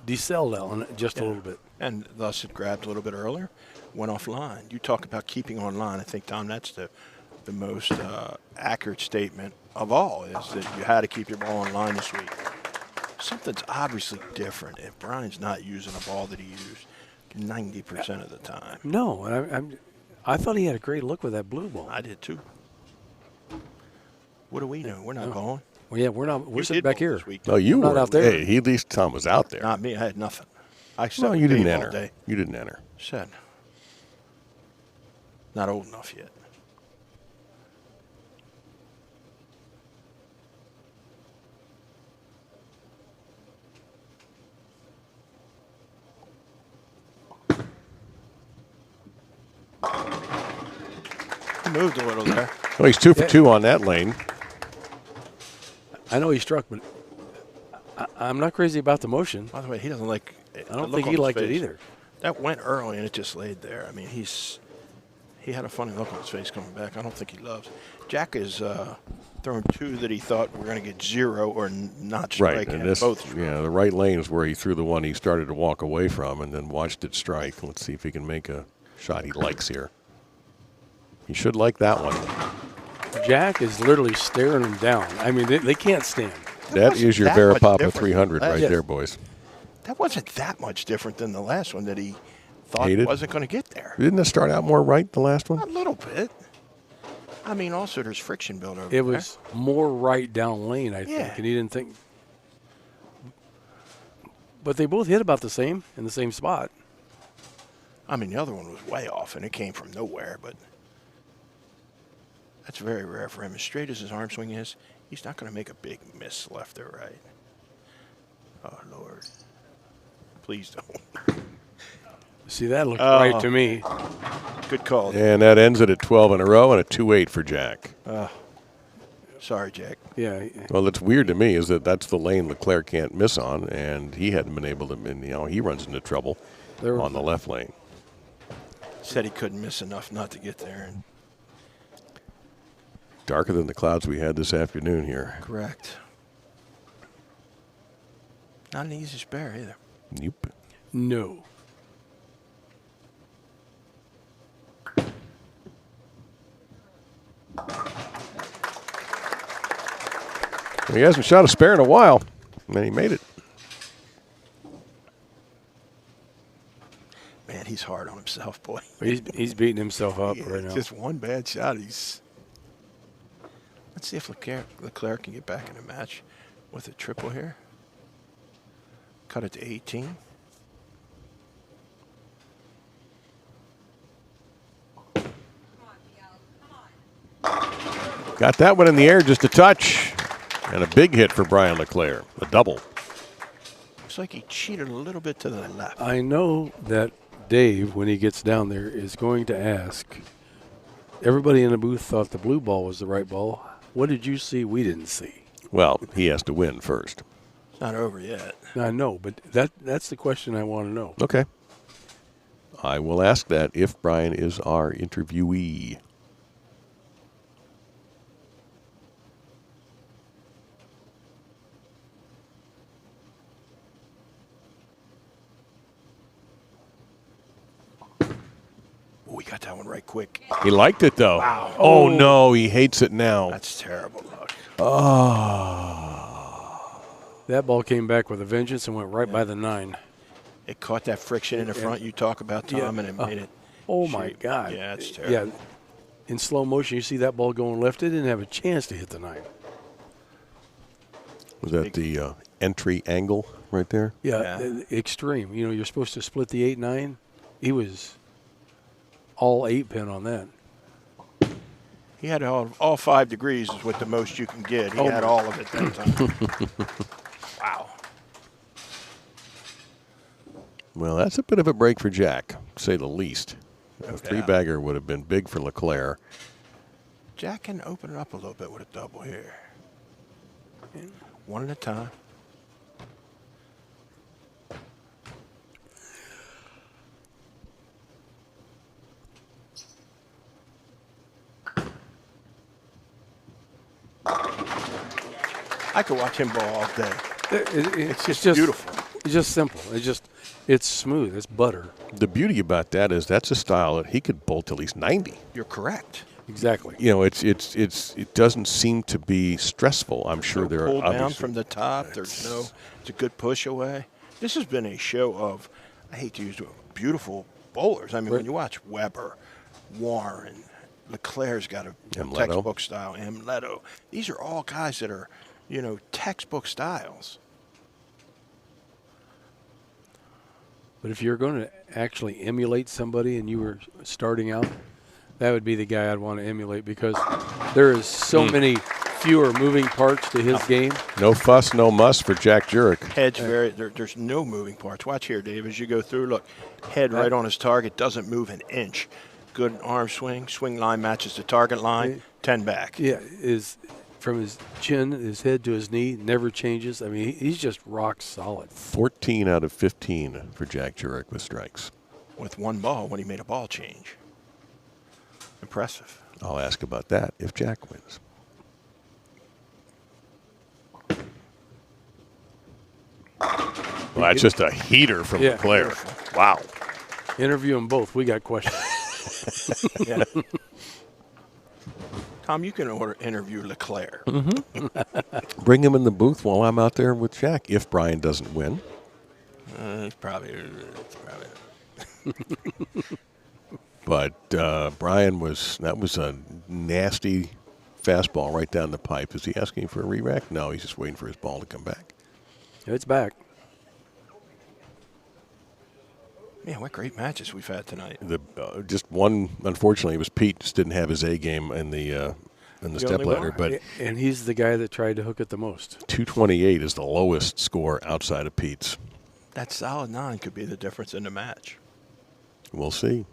S2: decelled on it just a little bit.
S3: And thus it grabbed a little bit earlier, went offline. You talk about keeping on line. I think, Tom, that's the most accurate statement of all, is that you had to keep your ball on line this week. Something's obviously different if Brian's not using a ball that he used 90% of the time.
S2: No, I thought he had a great look with that blue ball.
S3: I did too. What do we know? We're not bowling.
S2: Well, yeah, we're
S3: You
S2: sitting
S3: did
S2: back
S3: bowl
S2: here.
S3: this week.
S1: Oh, you
S2: Not
S1: were
S2: out there.
S1: Hey, he, at least Tom was out there.
S3: Not me. I had nothing. I sat
S1: No,
S3: with
S1: you didn't
S3: Dave all
S1: enter.
S3: day.
S1: You didn't enter.
S3: Said. Not old enough yet. He moved a little there.
S1: Well, he's 2 for 2 on that lane.
S2: I know he struck, but I'm not crazy about the motion.
S3: By the way, he doesn't like.
S2: I don't think he liked it either.
S3: That went early and it just laid there. I mean, he had a funny look on his face coming back. I don't think he loves. Jack is throwing 2 that he thought were going to get 0 or not strike.
S1: Right, and
S3: both struck.
S1: the right lane is where he threw the one he started to walk away from and then watched it strike. Let's see if he can make a shot he likes here. He should like that one.
S2: Jack is literally staring him down. I mean, they can't stand.
S1: That is your Verapapa 300 right
S3: Yes.
S1: there, boys.
S3: That wasn't that much different than the last one that he thought
S1: Hated?
S3: wasn't going to get there.
S1: Didn't it start out more right, the last
S3: A
S1: one?
S3: little bit. I mean, also there's friction built over
S2: It was more right down lane, I think,
S3: Yeah.
S2: and he didn't think. But they both hit about the same in the same spot.
S3: I mean, the other one was way off, and it came from nowhere, but that's very rare for him. As straight as his arm swing is, he's not going to make a big miss left or right. Oh, Lord. Please don't.
S2: See, that looked right to me.
S3: Good call.
S1: And that ends it at 12 in a row and a 2-8 for Jack.
S3: Sorry, Jack.
S2: Yeah.
S1: Well, it's weird to me is that that's the lane LeClair can't miss on, and he hadn't been able to, he runs into trouble on the left lane.
S3: Said he couldn't miss enough not to get there. And
S1: Darker than the clouds we had this afternoon here.
S3: correct. Not an easy spare either.
S1: Nope.
S2: No.
S1: He hasn't shot a spare in a while, and he made it.
S3: Man, he's hard on himself, boy.
S2: He's beating himself up right now.
S3: Just one bad shot. Let's see if LeClair can get back in the match with a triple here. Cut it to 18.
S1: Got that one in the air just a touch. And a big hit for Brian LeClair, a double.
S3: Looks like he cheated a little bit to the left.
S2: I know that Dave, when he gets down there, is going to ask. Everybody in the booth thought the blue ball was the right ball. What did you see we didn't see?
S1: Well, he has to win first.
S3: It's not over yet.
S2: I know, but that's the question I want to know.
S1: Okay. I will ask that if Brian is our interviewee.
S3: We got that one right quick.
S1: He liked it, though.
S3: Wow.
S1: Oh, no, he hates it now.
S3: That's terrible luck.
S1: Oh.
S2: That ball came back with a vengeance and went right by the 9.
S3: It caught that friction in the front you talk about, Tom, and it made it.
S2: Oh, my
S3: shoot.
S2: God.
S3: Yeah, it's terrible.
S2: Yeah, in slow motion, you see that ball going left. It didn't have a chance to hit the 9.
S1: Was that the entry angle right there?
S2: Yeah, extreme. You know, you're supposed to split the 8-9. He was all 8-pin on that.
S3: He had all 5 degrees is what the most you can get. He had all of it that time. Wow.
S1: Well, that's a bit of a break for Jack, to say the least. A
S3: No
S1: 3-bagger would have been big for LeClair.
S3: Jack can open it up a little bit with a double here. One at a time. I could watch him ball all day.
S2: It's
S3: just
S2: just
S3: beautiful.
S2: It's just simple. It's smooth. It's butter.
S1: The beauty about that is that's a style that he could bolt at least 90.
S3: You're correct.
S2: Exactly.
S1: You know, it doesn't seem to be stressful. I'm sure there
S3: Pull
S1: are
S3: down from the top. It's a good push away. This has been a show of, I hate to use the word, beautiful bowlers. I mean, when you watch Webber, Warren, LeClair's got a
S1: Amleto.
S3: textbook style. Amleto. These are all guys that are, textbook styles.
S2: But if you're going to actually emulate somebody and you were starting out, that would be the guy I'd want to emulate because there is so many fewer moving parts to his game.
S1: No fuss, no muss for Jack Jurek.
S3: Head's there's no moving parts. Watch here, Dave, as you go through. Look, head right on his target, doesn't move an inch. Good arm swing. Swing line matches the target line. 10 back.
S2: Yeah, is from his chin, his head to his knee, never changes. I mean, he's just rock solid.
S1: 14 out of 15 for Jack Jurek with strikes.
S3: With one ball when he made a ball change. Impressive.
S1: I'll ask about that if Jack wins. Well, that's just a heater from LeClair. Wow.
S2: Interview them both. We got questions.
S3: Yeah. Tom, you can interview LeClair.
S1: Bring him in the booth while I'm out there with Jack if Brian doesn't win.
S3: It's probably.
S1: But Brian that was a nasty fastball right down the pipe. Is he asking for a re-rack? No, he's just waiting for his ball to come back.
S2: It's back.
S3: Man, what great matches we've had tonight.
S1: Just one, unfortunately, was Pete just didn't have his A game in the Stepladder, but
S2: And he's the guy that tried to hook it the most.
S1: 228 is the lowest score outside of Pete's.
S3: That solid 9 could be the difference in the match.
S1: We'll see.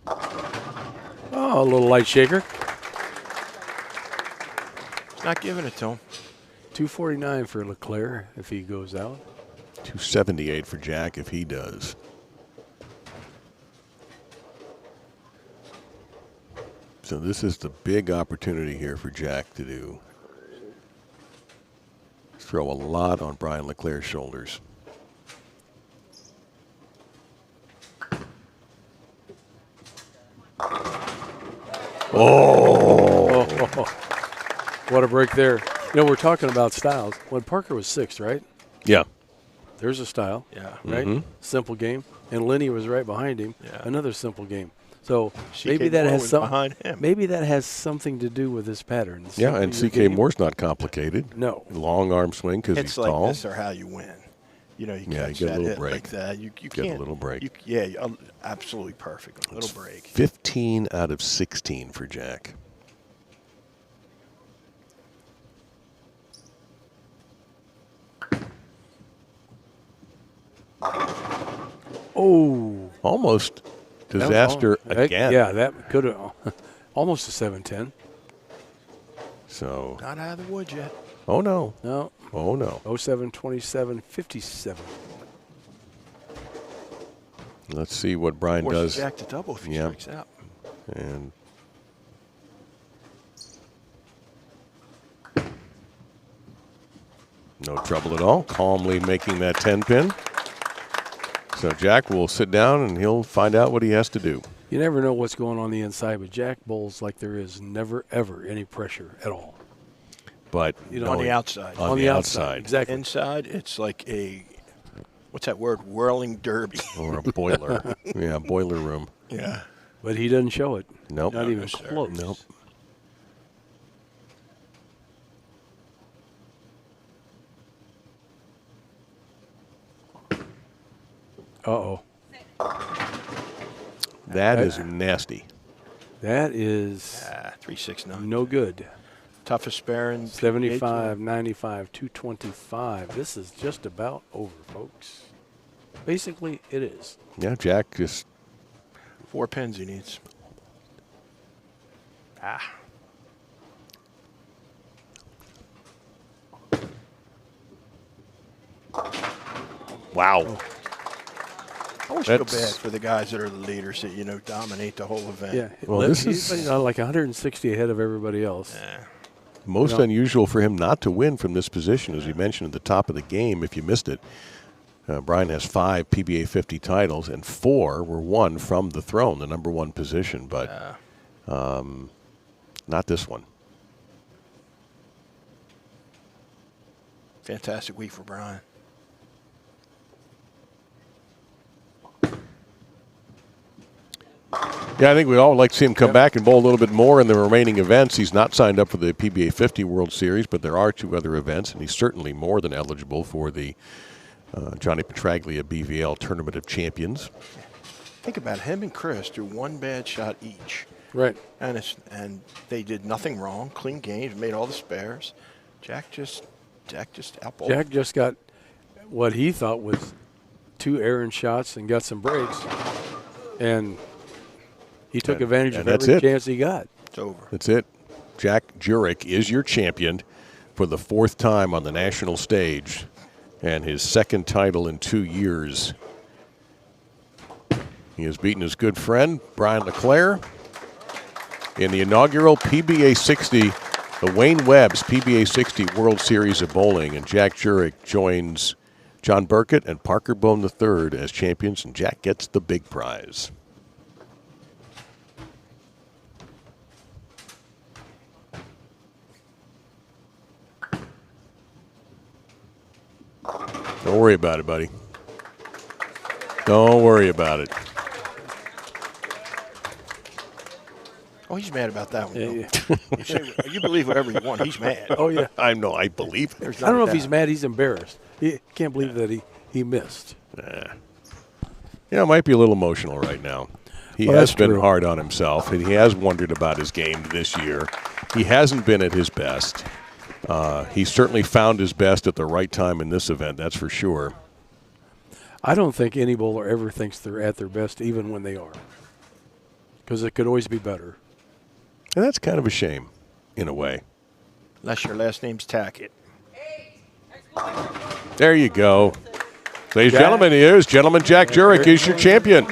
S2: Oh, a little light shaker.
S3: Not giving it to him.
S2: 249 for LeClair if he goes out.
S1: 278 for Jack if he does. So this is the big opportunity here for Jack to do. Throw a lot on Brian LeClair's shoulders.
S2: Oh. What a break there. You know, we're talking about styles. When Parker was 6th, right?
S1: Yeah.
S2: There's a style.
S3: Yeah.
S2: Right? Simple game. And Lenny was right behind him.
S3: Yeah.
S2: Another simple game. So
S3: CK
S2: maybe that
S3: Moore
S2: has
S3: was
S2: some.
S3: behind him.
S2: Maybe that has something to do with this pattern.
S1: Yeah, and CK Moore's not complicated.
S2: No.
S1: Long arm swing because he's
S3: It's like
S1: tall.
S3: this or how you win. You know, you catch
S1: get a
S3: that
S1: little
S3: hit
S1: break.
S3: like that. You
S1: Get
S3: can't.
S1: a little break.
S3: Absolutely perfect. A little break.
S1: 15 out of 16 for Jack.
S2: Oh.
S1: Almost disaster again.
S2: Yeah, that could have almost a 7-10.
S1: So,
S3: Not out of the woods yet.
S2: Oh
S1: no.
S2: No.
S1: Oh, no.
S2: 07, 27, 57.
S1: Let's see what Brian
S3: Forces
S1: does.
S3: Jack to double if he
S1: Yeah.
S3: strikes out.
S1: And no trouble at all. Calmly making that 10-pin. So Jack will sit down and he'll find out what he has to do.
S2: You never know what's going on the inside, but Jack bowls like there is never, ever any pressure at all.
S1: But
S3: On the outside.
S1: On the outside.
S2: Exactly.
S3: Inside, it's like what's that word? Whirling derby.
S1: Or a boiler. Yeah, boiler room.
S3: Yeah.
S2: But he doesn't show it.
S1: Nope.
S2: Not
S3: No,
S2: even
S3: no, sir.
S2: close.
S1: Nope.
S2: Uh-oh.
S1: That is nasty.
S2: That is
S3: 369.
S2: no good.
S3: Toughest spare in
S2: 75, 95, 225. This is just about over, folks. Basically, it is.
S1: Yeah, Jack just
S3: 4 pins he needs.
S1: wow.
S3: I always feel
S1: That's-
S3: bad for the guys that are the leaders that, dominate the whole event.
S2: Yeah.
S1: Well, this is-
S2: he's like 160 ahead of everybody else.
S1: Most unusual for him not to win from this position, as you mentioned at the top of the game, if you missed it. Brian has 5 PBA 50 titles, and 4 were won from the throne, the number 1 position, but not this one.
S3: Fantastic week for Brian.
S1: Yeah, I think we'd all like to see him come back and bowl a little bit more in the remaining events. He's not signed up for the PBA 50 World Series, but there are 2 other events, and he's certainly more than eligible for the Johnny Petraglia BVL Tournament of Champions.
S3: Think about it. Him and Chris do 1 bad shot each.
S2: Right.
S3: And they did nothing wrong. Clean games, made all the spares. Jack just outbowled.
S2: Jack just got what he thought was 2 errant shots and got some breaks, and he took advantage of every chance he got.
S3: It's over.
S1: That's it. Jack Jurek is your champion for the 4th time on the national stage, and his 2nd title in 2 years. He has beaten his good friend, Brian LeClair, in the inaugural PBA60, the Wayne Webb's PBA60 World Series of Bowling. And Jack Jurek joins John Burkett and Parker Bohm III as champions, and Jack gets the big prize. Don't worry about it, buddy. Don't worry about it.
S3: Oh, he's mad about that one.
S2: Yeah.
S3: You believe whatever you want. He's mad.
S2: Oh, yeah.
S1: I know. I believe it.
S2: I don't know if he's mad. He's embarrassed. He can't believe that he missed.
S1: You know, might be a little emotional right now. He
S2: Well,
S1: has
S2: that's
S1: been
S2: true.
S1: hard on himself, and he has wondered about his game this year. He hasn't been at his best. He certainly found his best at the right time in this event, that's for sure.
S2: I don't think any bowler ever thinks they're at their best, even when they are, because it could always be better.
S1: And that's kind of a shame, in a way.
S3: Unless your last name's Tackett.
S1: There you go. Ladies and gentlemen, here's Gentleman Jack Jurek is your champion.